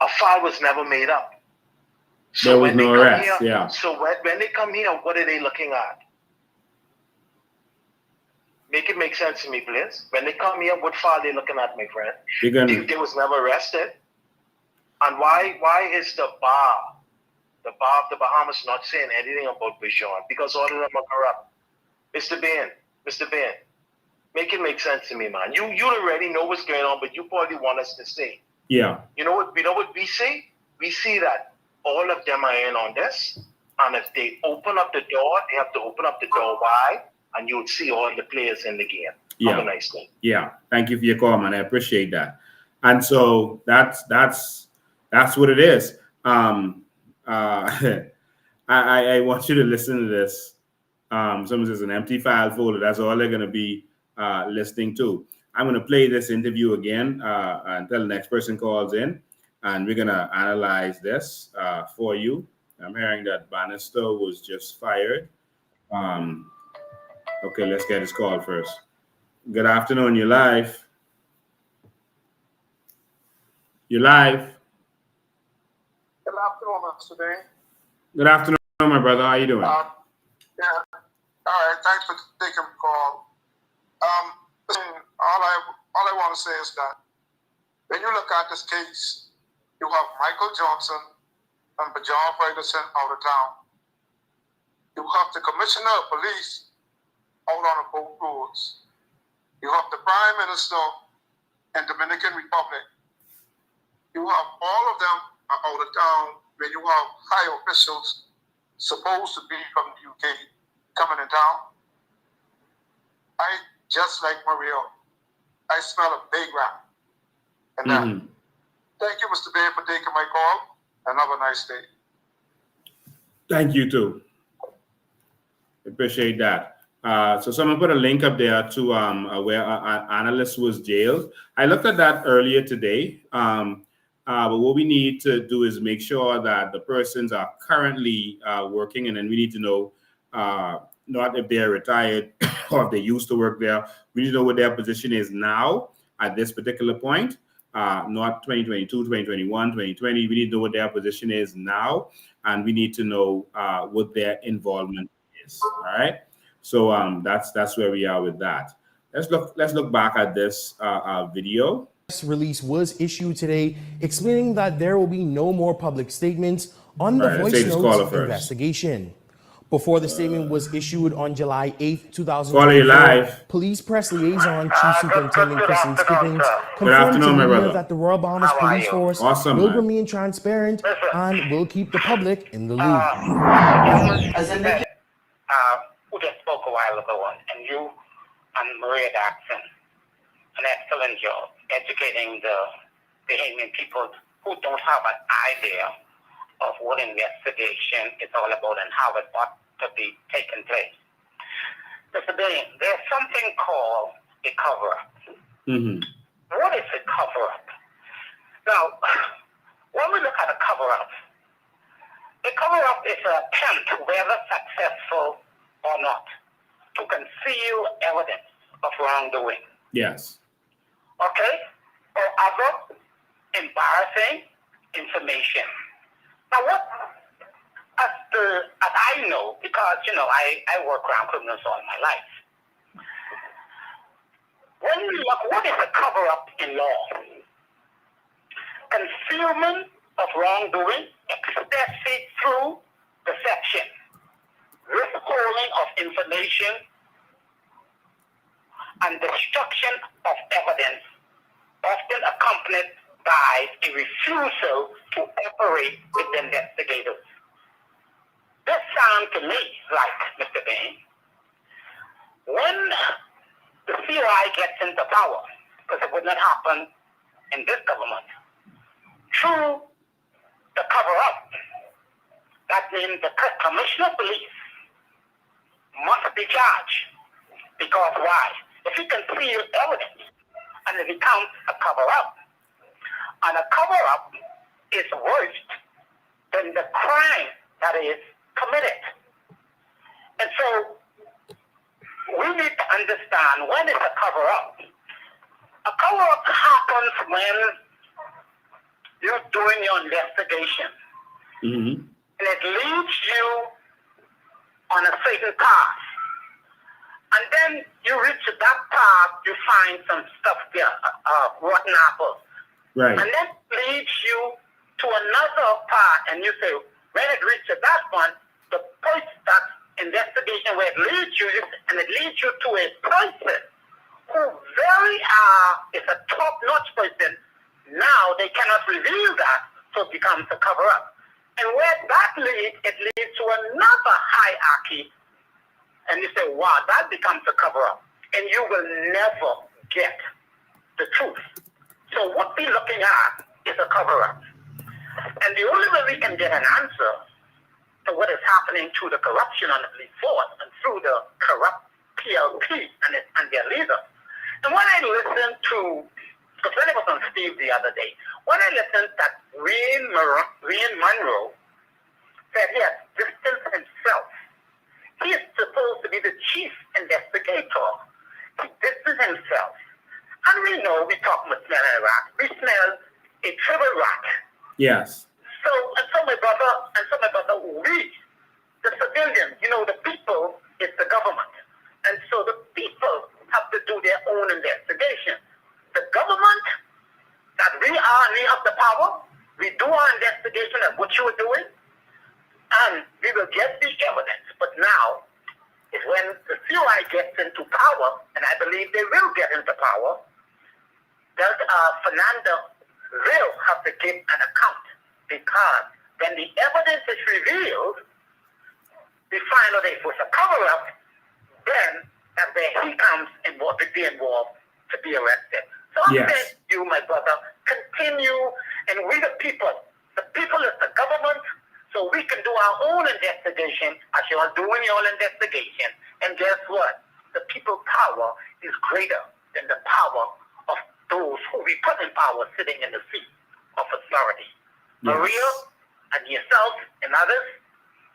A file was never made up. So There was when they no come arrest, here, yeah. So when they come here, what are they looking at? Make it make sense to me, please. When they come here, what file are they looking at, my friend? They was never arrested. And why is the bar of the Bahamas not saying anything about Bijan? Because all of them are corrupt. Mr. Bain, make it make sense to me, man. You already know what's going on, but you probably want us to say. Yeah. You know what we see? We see that all of them are in on this. And if they open up the door, they have to open up the door wide, and you would see all the players in the game. Yeah. Have a nice day. Yeah. Thank you for your call, man. I appreciate that. And so that's what it is. I want you to listen to this. Someone says an empty file folder. That's all they're going to be listening to. I'm going to play this interview again until the next person calls in, and we're going to analyze this for you. I'm hearing that Bannister was just fired. Okay, let's get his call first. Good afternoon. You're live. You're live. Good afternoon, Mr. Bain. Good afternoon, my brother. How you doing? Yeah. All right. Thanks for taking the call. Listen, all I want to say is that when you look at this case, you have Michael Johnson and Bijan Ferguson out of town. You have the Commissioner of Police out on the both roads. You have the Prime Minister in Dominican Republic. You have all of them out of town when you have high officials supposed to be from the UK coming in town. Just like Maria, I smell a big rat. And that. Thank you, Mr. Bay, for taking my call, and have a nice day. Thank you too. Appreciate that. So someone put a link up there to where an analyst was jailed. I looked at that earlier today. But what we need to do is make sure that the persons are currently working, and then we need to know not if they're retired or if they used to work there. We need to know what their position is now at this particular point, not 2022, 2021, 2020. We need to know what their position is now, and we need to know what their involvement is. All right. So that's where we are with that. Let's look back at this video. Release was issued today explaining that there will be no more public statements on the voice notes investigation. Before the statement was issued on July 8th, 2024, Police Press Liaison Chief Superintendent Kristen Skippins confirmed to media that the Royal Bahamas Police Force will remain transparent and will keep the public in the loop. Who just spoke a while ago, and you and Maria Jackson, an excellent job educating the Bahamian people who don't have an idea of what investigation is all about and how it ought to be taking place. Mr. Billion, there's something called a cover-up. What is a cover-up? Now, when we look at a cover-up is an attempt, whether successful or not, to conceal evidence of wrongdoing. Yes. Okay? Or other embarrassing information. Now, what, as I know, because, I work around criminals all my life. When we look, what is a cover-up in law? Concealment of wrongdoing, especially through deception, withholding of information, and destruction of evidence, often accompanied by a refusal to operate with the investigators. This sounds to me like, Mr. Bain, when the COI gets into power, because it would not happen in this government, through the cover-up, that means the Commissioner of Police must be charged. Because why? If he conceal evidence, and it becomes a cover-up, and a cover-up is worse than the crime that is committed. And so we need to understand when it's a cover-up. A cover-up happens when you're doing your investigation. And it leads you on a certain path. And then you reach that path, you find some stuff there, rotten apples. Right. And then leads you to another path, and you say, when it reaches that one, the point, that investigation where it leads you, and it leads you to a person who is a top-notch person. Now they cannot reveal that, so it becomes a cover-up. And where that leads, it leads to another hierarchy. And you say, wow, that becomes a cover-up. And you will never get the truth. So what we're looking at is a cover-up. And the only way we can get an answer to what is happening through the corruption on the police force and through the corrupt PLP and their leader. And when I listened to, because when I was on Steve the other day, when I listened that Wayne Monroe said he has distanced himself. He is supposed to be the chief investigator. He distanced himself. And we know we talk about smelling a rat. We smell a triple rat. Yes. So my brother, we, the civilians, the people is the government. And so the people have to do their own investigation. The government, that we have the power, we do our investigation of what you are doing, and we will get the evidence. But now is when the COI gets into power, and I believe they will get into power, that Fernando will have to give an account, because when the evidence is revealed, we find out it was a cover-up, then that's where he comes involved to be arrested. So I'm saying to you, my brother, continue And we the people is the government, so we can do our own investigation as you are doing your investigation. And guess what? The people's power is greater than the power of those who we put in power sitting in the seat of authority. Yes. Maria and yourself and others,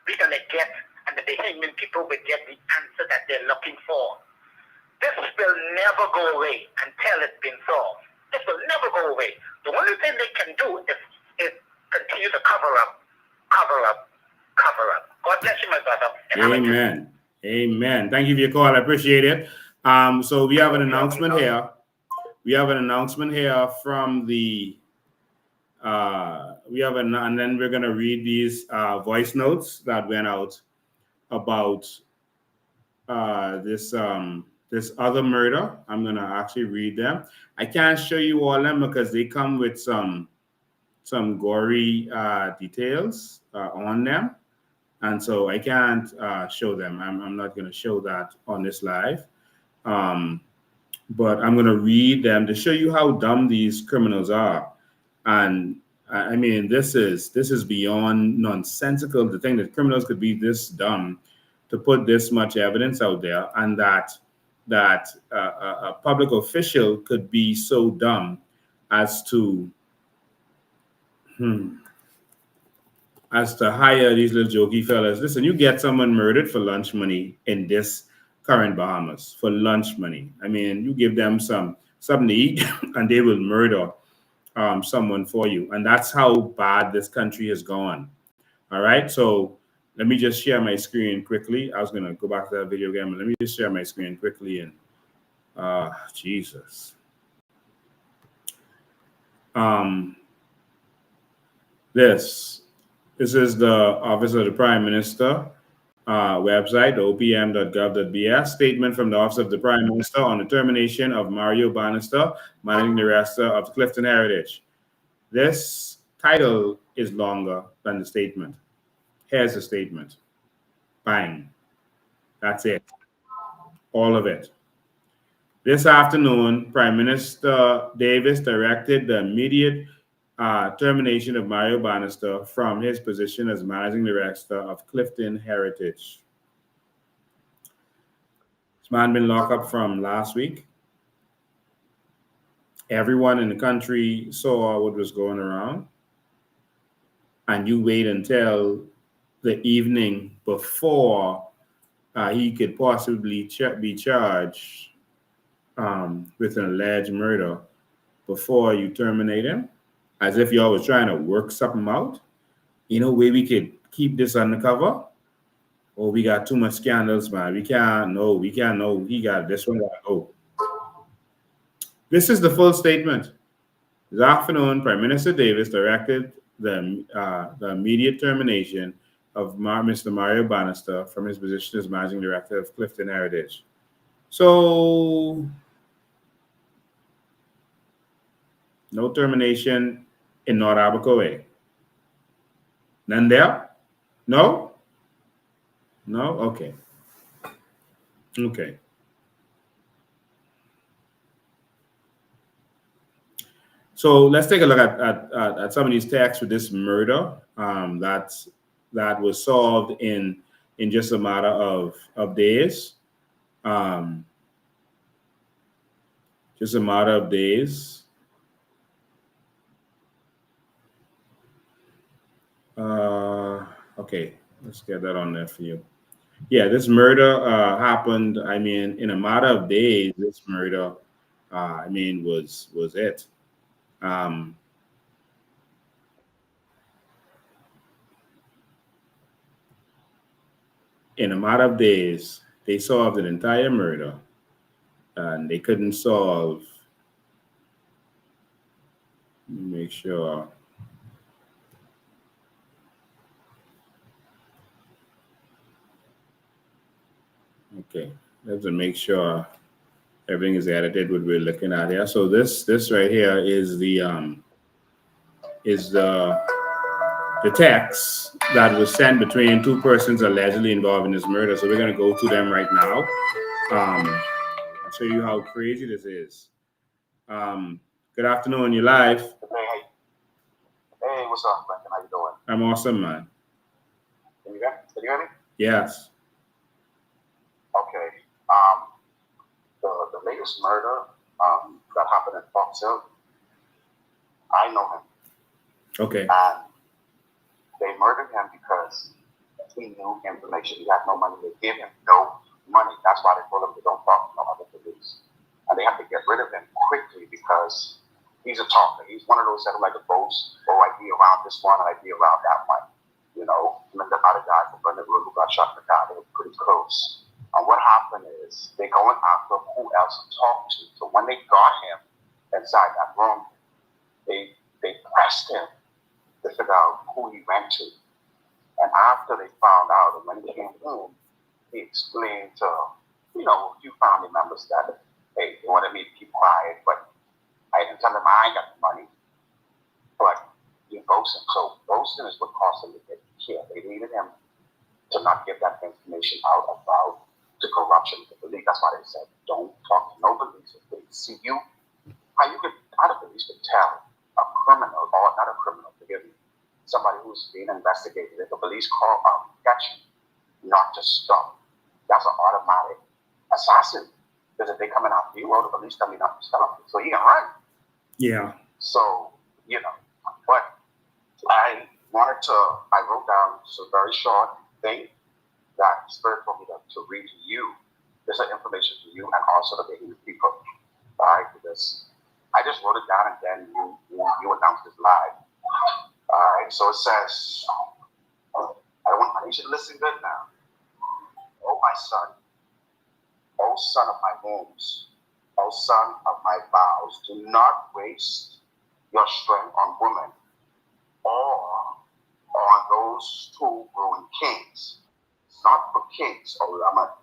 we're going to get, and the Bahamian people will get the answer that they're looking for. This will never go away until it's been solved. This will never go away. The only thing they can do is continue to cover up. God bless you, my brother. Amen. Amen. Thank you for your call. I appreciate it. So we have an announcement here. We have an announcement here from the and then we're gonna read these voice notes that went out about this other murder. I'm gonna actually read them. I can't show you all of them because they come with some gory details on them, and so I can't show them. I'm not gonna show that on this live. But I'm going to read them to show you how dumb these criminals are. And I mean, this is beyond nonsensical to think that criminals could be this dumb to put this much evidence out there, and that a public official could be so dumb as to hire these little jokey fellas. Listen, you get someone murdered for lunch money in this current Bahamas, for lunch money. I mean, you give them something to eat and they will murder someone for you. And that's how bad this country has gone. All right. So let me just share my screen quickly. I was going to go back to that video again, but let me just share my screen quickly. And Jesus. This is the Office of the Prime Minister website, opm.gov.bs. Statement from the Office of the Prime Minister on the termination of Mario Bannister, Managing Director of Clifton Heritage. This title is longer than the statement. Here's the statement. Bang. That's it. All of it. This afternoon, Prime Minister Davis directed the immediate termination of Mario Bannister from his position as Managing Director of Clifton Heritage. This man been locked up from last week. Everyone in the country saw what was going around. And you wait until the evening before he could possibly be charged with an alleged murder before you terminate him, as if y'all was trying to work something out. You know, where we could keep this undercover. Oh, we got too much scandals, man. We can't know. He got this one. Gotta go. This is the full statement. This afternoon, Prime Minister Davis directed the immediate termination of Mr. Mario Bannister from his position as Managing Director of Clifton Heritage. So, no termination in North Abacoa. None there? No? No? Okay. Okay. So let's take a look at some of these texts with this murder that was solved in just a matter of days. Just a matter of days. Okay, let's get that on there for you. Yeah, this murder happened, I mean, in a matter of days. This murder, I mean, was it. In a matter of days, they solved an entire murder, and they couldn't solve. Let me make sure. Okay, let's make sure everything is edited what we're looking at here. So this right here is the text that was sent between two persons allegedly involved in this murder. So we're gonna go to them right now. I'll show you how crazy this is. Good afternoon, you're live. what's up, Lincoln? How you doing? I'm awesome, man. Can you hear me? Yes. Okay. The latest murder that happened in Fox Hill, I know him. Okay. And they murdered him because he knew information. He had no money. They gave him no money. That's why they told him they don't talk to no other police. And they have to get rid of him quickly because he's a talker. He's one of those that are like a boast. Oh, I be around this one, I be around that one. You know, and then the other guy from Burnett Road who got shot in the car, they were pretty close. And what happened is they going after who else to talk to. So when they got him inside that room, they pressed him to figure out who he went to. And after they found out, and when he came home, he explained to, you know, a few family members that, hey, they wanted me to keep quiet, but I didn't tell them I ain't got the money. But he ghosted. So ghosting is what caused him to get killed. They needed him to not give that information out about the corruption of the police. That's why they said, don't talk to no police. If they see you, how the police could tell a criminal, or not a criminal, forgive me, somebody who's being investigated, if the police call catch you, not to stop. That's an automatic assassin. Because if they coming after you, or the police coming up to stop you, so he can run. Yeah. So, you know, but I wrote down just a very short thing that Spirit told me to read to you. This is information to you and also to the people. All right, because I just wrote it down and then you announced this live. All right, so it says, I need you to listen good now. Oh, my son. O son of my wounds, O son of my vows, do not waste your strength on women or on those two ruined kings. It's not for kings, O Lama,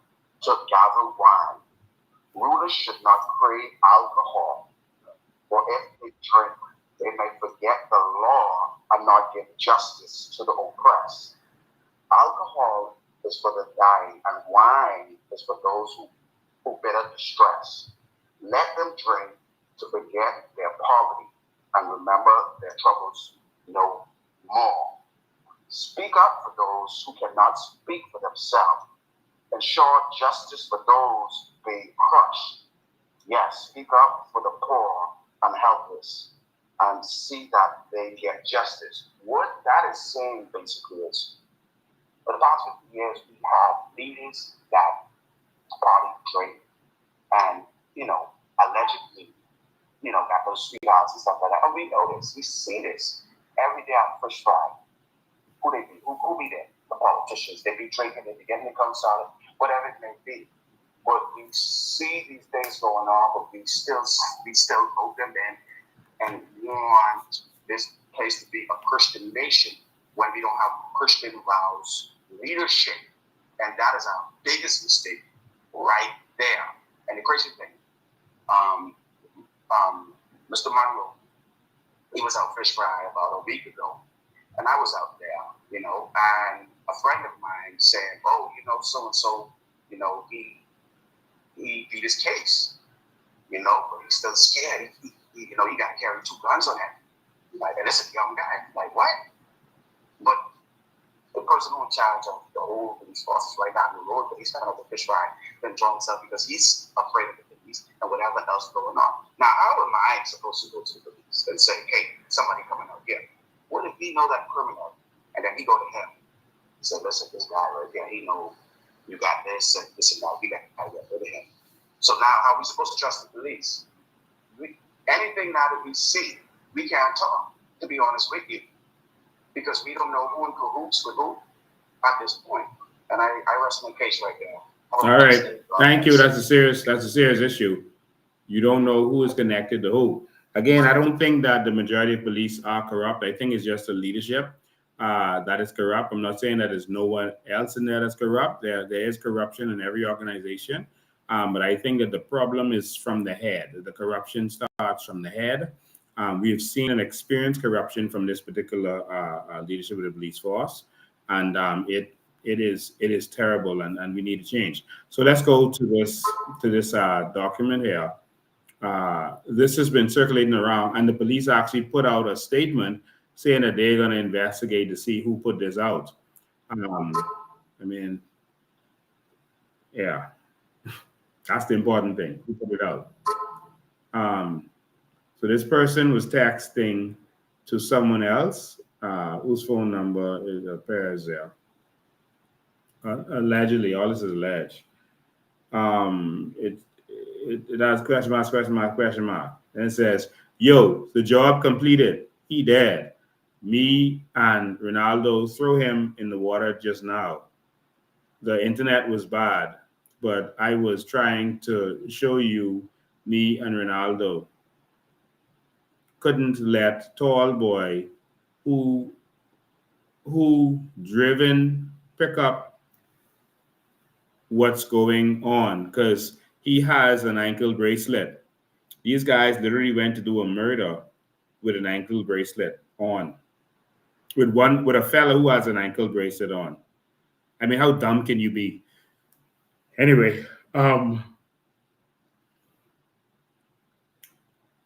to gather wine. Rulers should not crave alcohol, for if they drink, they may forget the law and not give justice to the oppressed. Alcohol is for the dying, and wine is for those who better distress. Let them drink to forget their poverty and remember their troubles no more. Speak up for those who cannot speak for themselves. Ensure justice for those being crushed. Yes, speak up for the poor and helpless and see that they get justice. What that is saying basically is, for the past 50 years, we have leaders that party, drink, and, you know, allegedly, you know, got those sweethearts and stuff like that. And we know this. We see this every day on Fresh Fry. Who they be? Who be there? The politicians. They be drinking. They be getting the gun solid, whatever it may be. But we see these things going on, but we still vote them in and want this place to be a Christian nation when we don't have Christian values leadership. And that is our biggest mistake right there. And the crazy thing, Mr. Monroe, he was out Fish Fry about a week ago, and I was out there, you know, and a friend of mine said, oh, you know, so-and-so, you know, he beat his case, you know, but he's still scared. He you know, he got to carry 2 guns on him. Like, and this is a young guy. Like, what? But the person who in charge of the whole police forces right now in the road, but he's kind of the Fish Fry, been drawn himself because he's afraid of the police and whatever else going on. Now, how am I supposed to go to the police and say, hey, somebody coming out here? What if he know that criminal and then he go to him? He said, listen, this guy right there, he know you got this and this and that. We got to get rid of him. So now, how are we supposed to trust the police? Anything now that we see, we can't talk, to be honest with you, because we don't know who in cahoots with who at this point. And I rest my case right there. All right. Thank you. That's a serious issue. You don't know who is connected to who. Again, I don't think that the majority of police are corrupt. I think it's just the leadership that is corrupt. I'm not saying that there's no one else in there that's corrupt. There is corruption in every organization. But I think that the problem is from the head. The corruption starts from the head. We have seen and experienced corruption from this particular leadership of the police force, and it is terrible, and we need to change. So let's go to this document here. This has been circulating around, and the police actually put out a statement saying that they're going to investigate to see who put this out. I mean, yeah, that's the important thing. Who put it out? So this person was texting to someone else whose phone number appears there. Allegedly, all this is alleged. It has question mark, question mark, question mark. And it says, yo, the job completed. He dead. Me and Ronaldo threw him in the water just now. The internet was bad, but I was trying to show you me and Ronaldo. Couldn't let tall boy who driven pick up what's going on because he has an ankle bracelet. These guys literally went to do a murder with an ankle bracelet on. With a fella who has an ankle bracelet on. I mean, how dumb can you be? Anyway,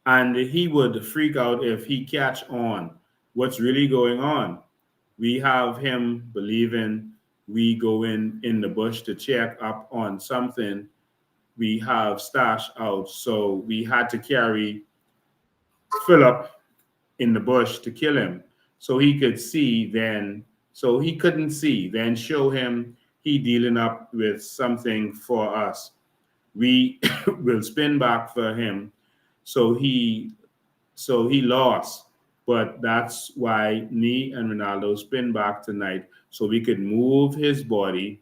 and he would freak out if he catch on what's really going on. We have him believing we go in the bush to check up on something we have stashed out. So we had to carry Philip in the bush to kill him. So he could see then, so he couldn't see, then show him he dealing up with something for us. We will spin back for him. So he lost. But that's why me and Ronaldo spin back tonight so we could move his body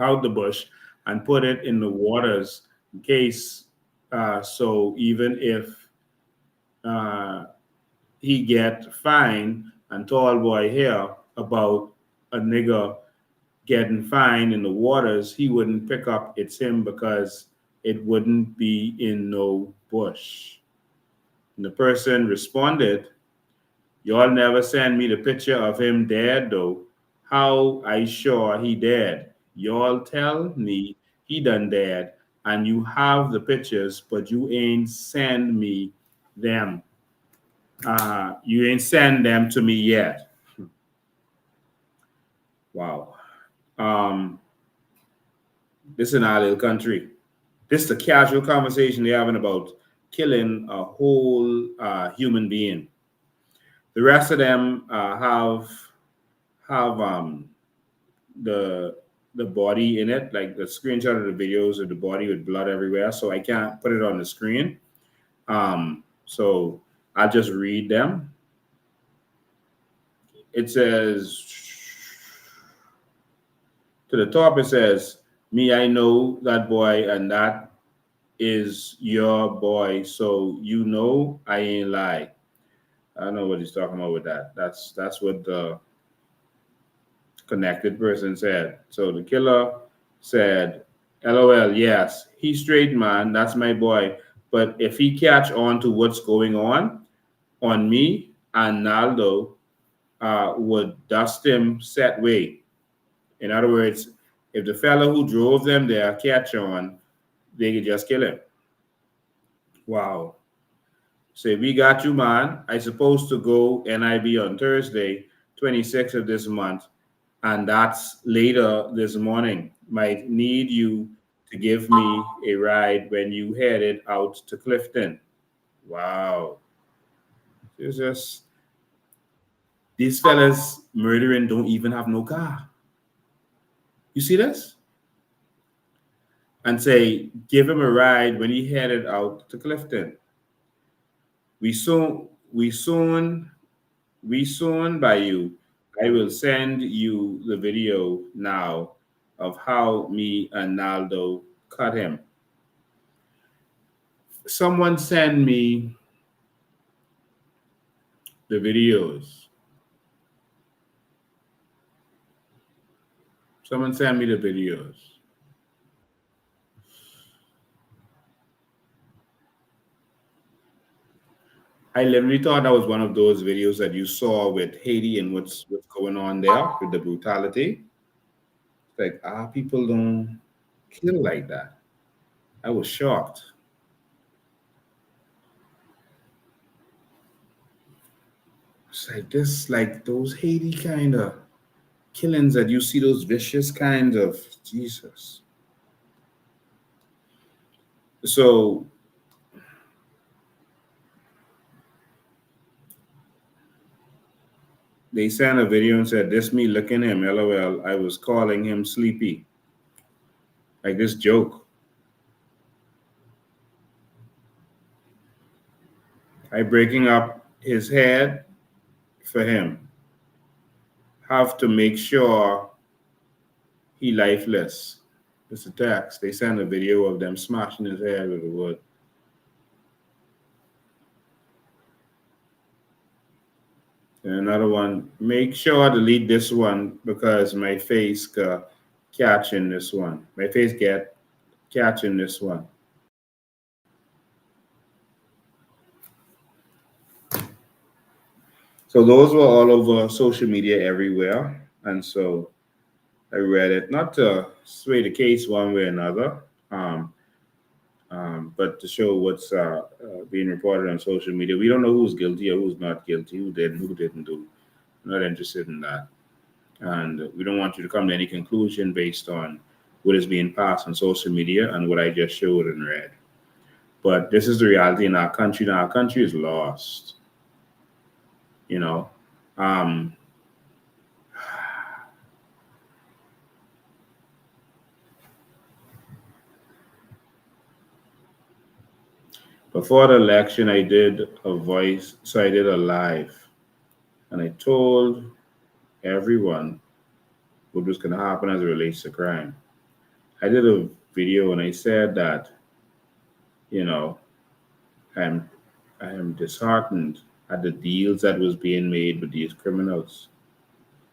out the bush and put it in the waters in case, so even if he get fined and tall boy here about a nigger getting fined in the waters, he wouldn't pick up it's him because it wouldn't be in no bush. And the person responded, y'all never send me the picture of him dead though. How I sure he dead? Y'all tell me he done dead and you have the pictures, but you ain't send me them. You ain't send them to me yet. Wow. This in our little country. This is a casual conversation they're having about killing a whole human being. The rest of them have the body in it, like the screenshot of the videos of the body with blood everywhere. So I can't put it on the screen. So I'll just read them. It says, to the top, it says, me, I know that boy, and that is your boy. So you know I ain't lie. I don't know what he's talking about with that. That's what the connected person said. So the killer said, LOL, yes, he's straight, man. That's my boy. But if he catch on to what's going on me and Naldo would dust him set way. In other words, if the fellow who drove them there catch on, they could just kill him. Wow. Say, we got you, man. I supposed to go NIB on Thursday, 26th of this month, and that's later this morning. Might need you to give me a ride when you headed out to Clifton. Wow. It's just, these fellas murdering don't even have no car. You see this? And say, give him a ride when he headed out to Clifton. We soon by you. I will send you the video now of how me and Naldo cut him. Someone send me the videos. Someone send me the videos. I literally thought that was one of those videos that you saw with Haiti and what's going on there with the brutality. Like, people don't kill like that. I was shocked. It's like this, like those Haiti kind of killings that you see, those vicious kind of Jesus. So they sent a video and said, "This me looking him, LOL. I was calling him sleepy." Like this joke. I breaking up his head for him. Have to make sure he lifeless. It's a text. They sent a video of them smashing his head with a wood. And another one, make sure I delete this one because my face catching this one. My face get catching this one. So those were all over social media everywhere. And so I read it, not to sway the case one way or another, but to show what's being reported on social media. We don't know who's guilty or who's not guilty, who did and who didn't do. I'm not interested in that. And we don't want you to come to any conclusion based on what is being passed on social media and what I just showed and read. But this is the reality in our country. Now, our country is lost. You know, before the election, I did a voice, so I did a live, and I told everyone what was going to happen as it relates to crime. I did a video and I said that, you know, I am disheartened at the deals that was being made with these criminals.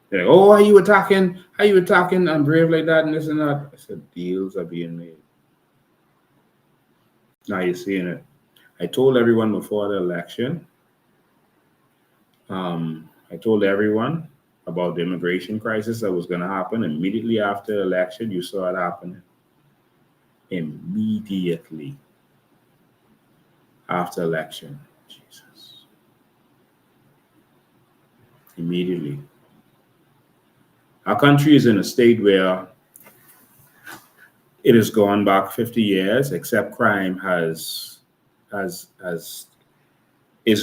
They're like, oh, are you attacking? I'm brave like that and this and that. I said, deals are being made. Now you're seeing it. I told everyone before the election. I told everyone about the immigration crisis that was going to happen immediately after the election. You saw it happening. Immediately after election. Jesus. Immediately. Our country is in a state where it has gone back 50 years, except crime is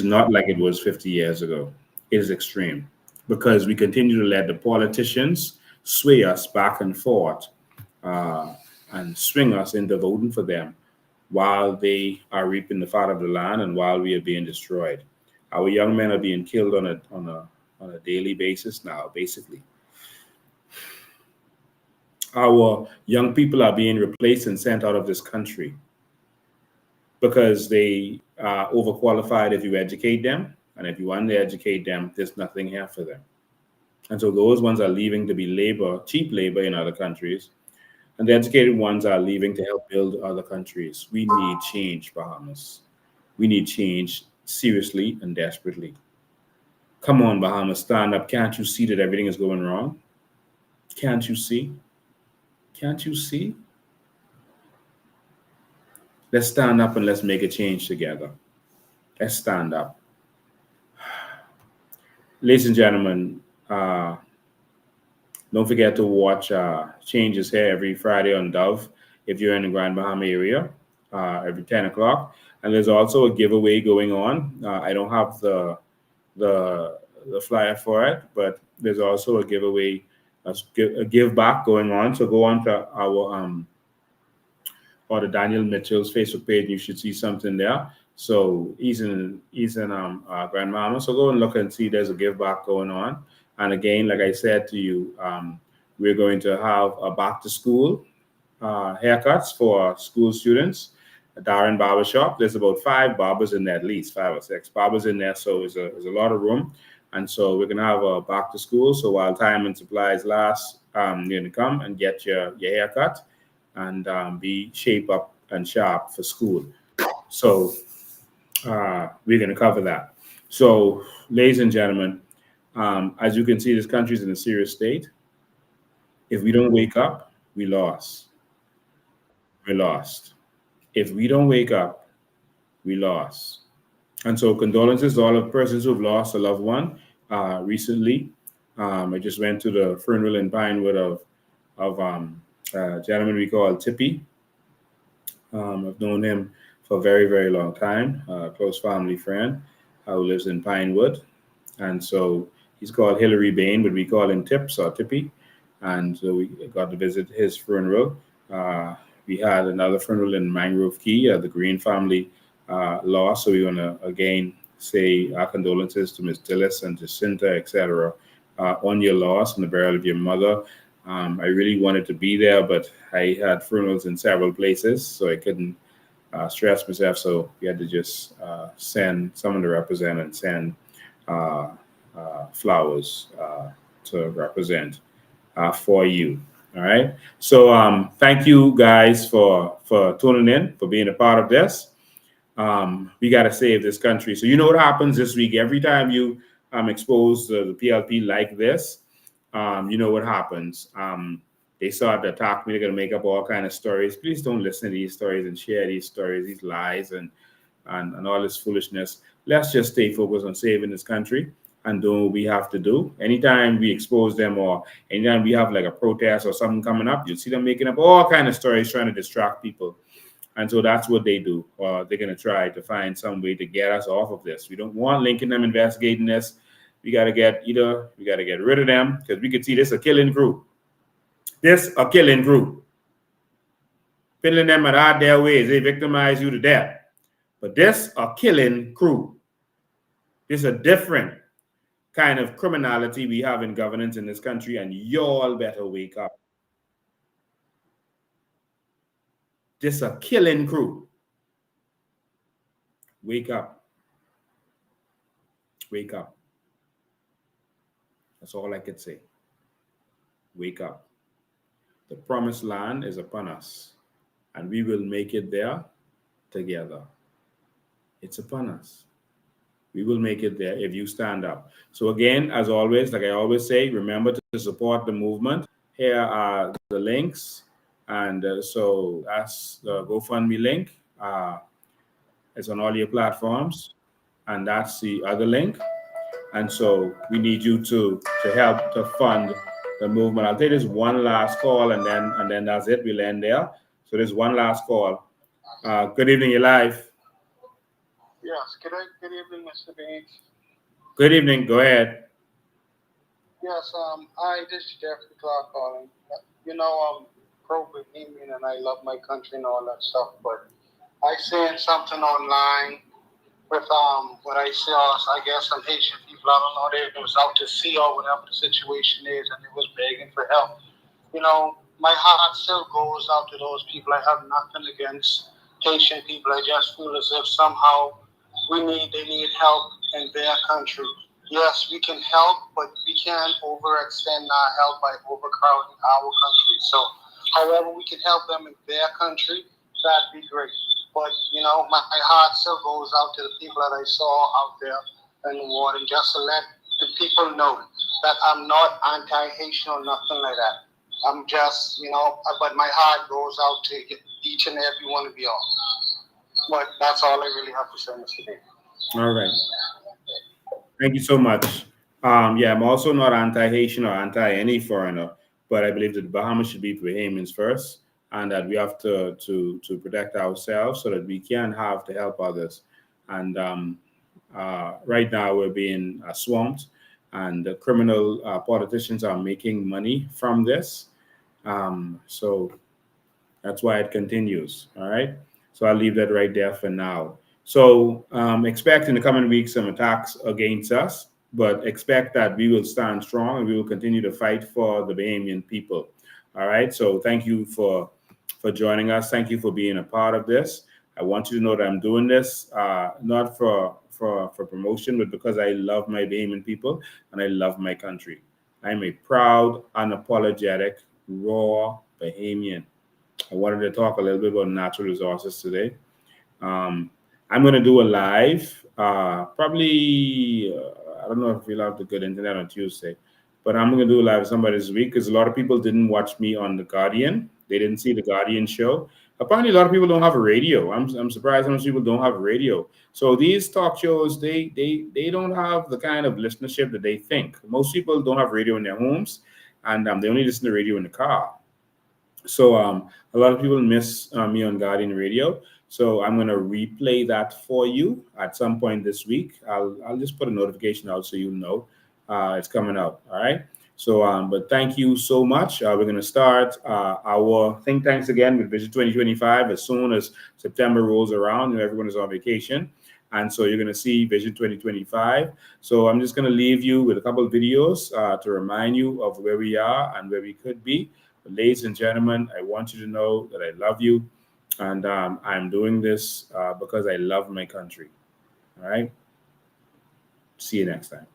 not like it was 50 years ago. It is extreme because we continue to let the politicians sway us back and forth and swing us into voting for them while they are reaping the fat of the land and while we are being destroyed. Our young men are being killed on a daily basis now, basically. Our young people are being replaced and sent out of this country because they are overqualified if you educate them. And if you want to educate them, there's nothing here for them. And so those ones are leaving to be labor, cheap labor in other countries. And the educated ones are leaving to help build other countries. We need change, Bahamas. We need change seriously and desperately. Come on, Bahamas, stand up. Can't you see that everything is going wrong? Can't you see? Can't you see? Let's stand up and let's make a change together. Let's stand up. Ladies and gentlemen, don't forget to watch Changes Here every Friday on Dove if you're in the Grand Bahama area, every 10 o'clock. And there's also a giveaway going on. I don't have the flyer for it, but there's also a giveaway, a give back going on. So go on to our or the Daniel Mitchell's Facebook page. You should see something there. So he's in Grandmama. So go and look and see there's a give back going on. And again, like I said to you, we're going to have a back to school haircuts for school students. Darren Barbershop. There's about 5 barbers in there, at least 5 or 6 barbers in there. So there's a lot of room. And so we're going to have a back to school. So while time and supplies last, you're going to come and get your haircut and be shape up and sharp for school. So we're going to cover that. So, ladies and gentlemen, as you can see, this country is in a serious state. If we don't wake up, we lost. We're lost. If we don't wake up, we lost. And so condolences to all of the persons who've lost a loved one. recently. I just went to the funeral in Pinewood of a gentleman we call Tippy. I've known him for a very, very long time, a close family friend who lives in Pinewood. And so he's called Hillary Bain, but we call him Tips or Tippy. And so we got to visit his funeral. We had another funeral in Mangrove Key, the Green family lost. So we want to again say our condolences to Ms. Dillis and Jacinta, etc., on your loss and the burial of your mother. I really wanted to be there, but I had funerals in several places, so I couldn't stress myself. So we had to just send someone to represent and send flowers to represent for you. All right. So thank you guys for tuning in, for being a part of this. We got to save this country. So you know what happens this week? Every time you expose the PLP like this, you know what happens. They start to attack me. They're going to make up all kind of stories. Please don't listen to these stories and share these stories, these lies and all this foolishness. Let's just stay focused on saving this country and doing what we have to do. Anytime we expose them or anytime we have like a protest or something coming up, you'll see them making up all kind of stories trying to distract people. And so that's what they do. They're going to try to find some way to get us off of this. We don't want Lincoln them investigating this. We got to get rid of them, because we could see this a killing crew. This a killing crew. Fiddling them at their ways, they victimize you to death. But this a killing crew. This a different kind of criminality we have in governance in this country, and y'all better wake up. This a killing crew. Wake up. Wake up. That's all I could say. Wake up. The promised land is upon us, and we will make it there together. It's upon us. We will make it there if you stand up. So again, as always, like I always say, remember to support the movement. Here are the links. And so that's the GoFundMe link. It's on all your platforms. And that's the other link. And so we need you to help to fund the movement. I'll take this one last call, and then that's it. We'll end there. So there's one last call. Good evening, you're live. Yes, good evening, Mr. Baines. Good evening, go ahead. Yes, this is Jeffrey Clark calling. You know, I'm pro-Bohemian and I love my country and all that stuff, but I seen something online with what I saw, I guess some Haitian people, I don't know, they was out to sea or whatever the situation is, and they was begging for help. You know, my heart still goes out to those people. I have nothing against Haitian people. I just feel as if somehow they need help in their country. Yes, we can help, but we can't overextend our help by overcrowding our country. So, however we can help them in their country, that'd be great. But, you know, my heart still goes out to the people that I saw out there in the water, and just to let the people know that I'm not anti-Haitian or nothing like that. I'm just, you know, but my heart goes out to each and every one of y'all. But that's all I really have to say, Mr. Baines. All right. Thank you so much. Yeah, I'm also not anti-Haitian or anti any foreigner, but I believe that the Bahamas should be Bahamians first, and that we have to protect ourselves so that we can have to help others. And right now we're being swamped, and the criminal politicians are making money from this. So that's why it continues. All right. So I'll leave that right there for now. So expect in the coming weeks some attacks against us, but expect that we will stand strong and we will continue to fight for the Bahamian people. All right. So thank you for joining us. Thank you for being a part of this. I want you to know that I'm doing this not for promotion, but because I love my Bahamian people and I love my country. I'm a proud, unapologetic, raw Bahamian. I wanted to talk a little bit about natural resources today. I'm going to do a live, probably, I don't know if we'll have the good internet on Tuesday, but I'm going to do a live with somebody this week because a lot of people didn't watch me on The Guardian. They didn't see The Guardian show. apparently a lot of people don't have a radio. I'm surprised how much people don't have a radio. So these talk shows, they don't have the kind of listenership that they think. Most people don't have radio in their homes, and they only listen to radio in the car. So a lot of people miss me on Guardian Radio. So I'm going to replay that for you at some point this week. I'll just put a notification out so you know it's coming out. All right. So, but thank you so much. We're going to start our think tanks again with Vision 2025 as soon as September rolls around and everyone is on vacation. And so you're going to see Vision 2025. So I'm just going to leave you with a couple of videos to remind you of where we are and where we could be. But ladies and gentlemen, I want you to know that I love you. And I'm doing this because I love my country. All right. See you next time.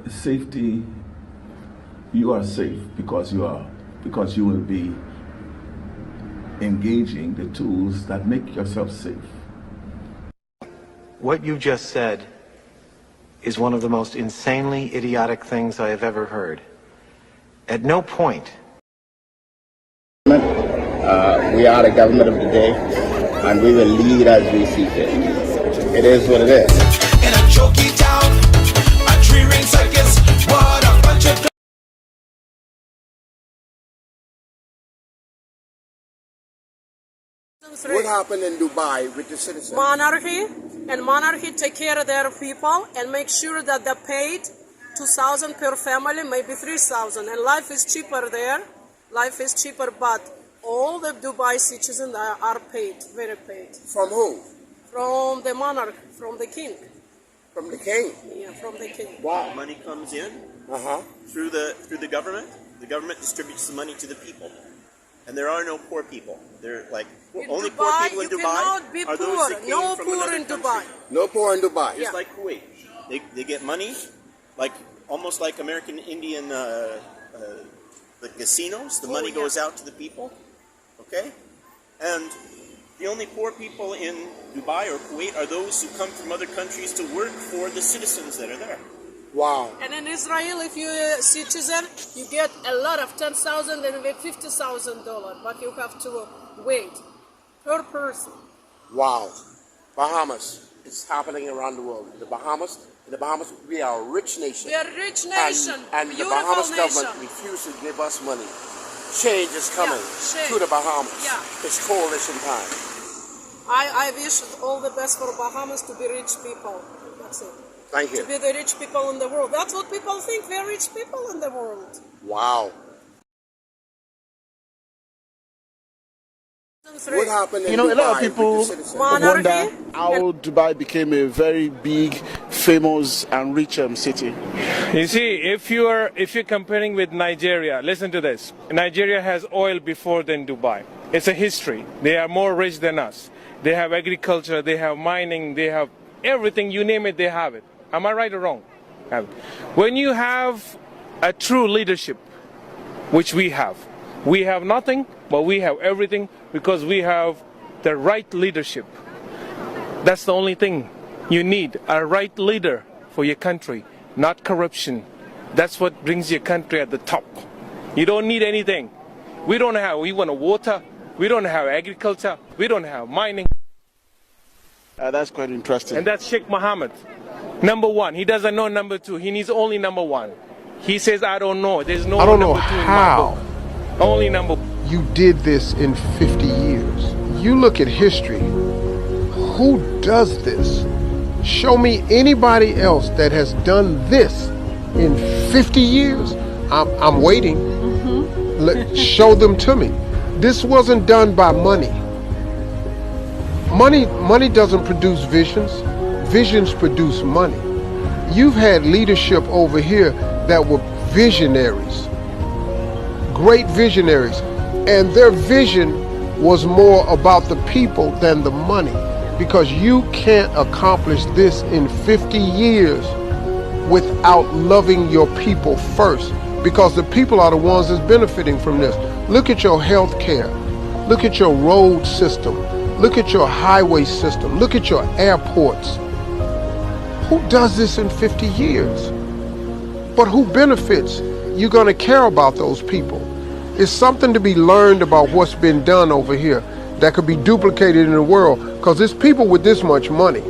Safety, you are safe because you will be engaging the tools that make yourself safe. What you just said is one of the most insanely idiotic things I have ever heard. At no point. We are the government of the day, and we will lead as we see fit. It is what it is. In a jokey town, a three-ring circus, what a bunch of... What happened in Dubai with the citizens? Monarchy, and monarchy take care of their people and make sure that they're paid $2,000 per family, maybe $3,000, and life is cheaper there. Life is cheaper, but all the Dubai citizens are paid, very paid. From who? From the monarch, from the king. From the king? Yeah, from the king. Wow. Money comes in through the government. The government distributes the money to the people. And there are no poor people. They're like only Dubai, poor people in you Dubai cannot be are poor. those that came No from poor another in country. Dubai. No poor in Dubai. Just like Kuwait, they get money, like almost like American Indian the casinos. The money goes out to the people, okay? And the only poor people in Dubai or Kuwait are those who come from other countries to work for the citizens that are there. Wow. And in Israel, if you're a citizen, you get a lot of $10,000 and $50,000, but you have to wait per person. Wow. Bahamas. It's happening around the world. In the Bahamas, we are a rich nation. We are a rich nation. And the beautiful Bahamas nation. government refused to give us money. Change is coming change. to the Bahamas. Yeah. It's coalition time. I wish all the best for Bahamas to be rich people. That's it. Thank you. To be the rich people in the world. That's what people think. We're rich people in the world. Wow. What happened in a lot of Dubai people with the citizens? wonder how Dubai became a very big, famous, and rich city. You see, if you're comparing with Nigeria, listen to this. Nigeria has oil before than Dubai. It's a history. They are more rich than us. They have agriculture, they have mining, they have everything, you name it, they have it. Am I right or wrong? When you have a true leadership, which we have nothing, but we have everything because we have the right leadership. That's the only thing you need, a right leader for your country, not corruption. That's what brings your country at the top. You don't need anything. We want water, we don't have agriculture, we don't have mining. That's quite interesting. And that's Sheikh Mohammed. Number one, he doesn't know number two, he needs only number one. He says, I don't know, there's no I don't know number two how in my book. Only number you did this in 50 years. You look at history, who does this? Show me anybody else that has done this in 50 years. I'm waiting. Show them to me. This wasn't done by money. Money doesn't produce visions. Visions produce money. You've had leadership over here that were visionaries, great visionaries, and their vision was more about the people than the money, because you can't accomplish this in 50 years without loving your people first, because the people are the ones that's benefiting from this. Look at your health care. Look at your road system. Look at your highway system. Look at your airports. Who does this in 50 years? But who benefits? You're going to care about those people. It's something to be learned about what's been done over here that could be duplicated in the world, because there's people with this much money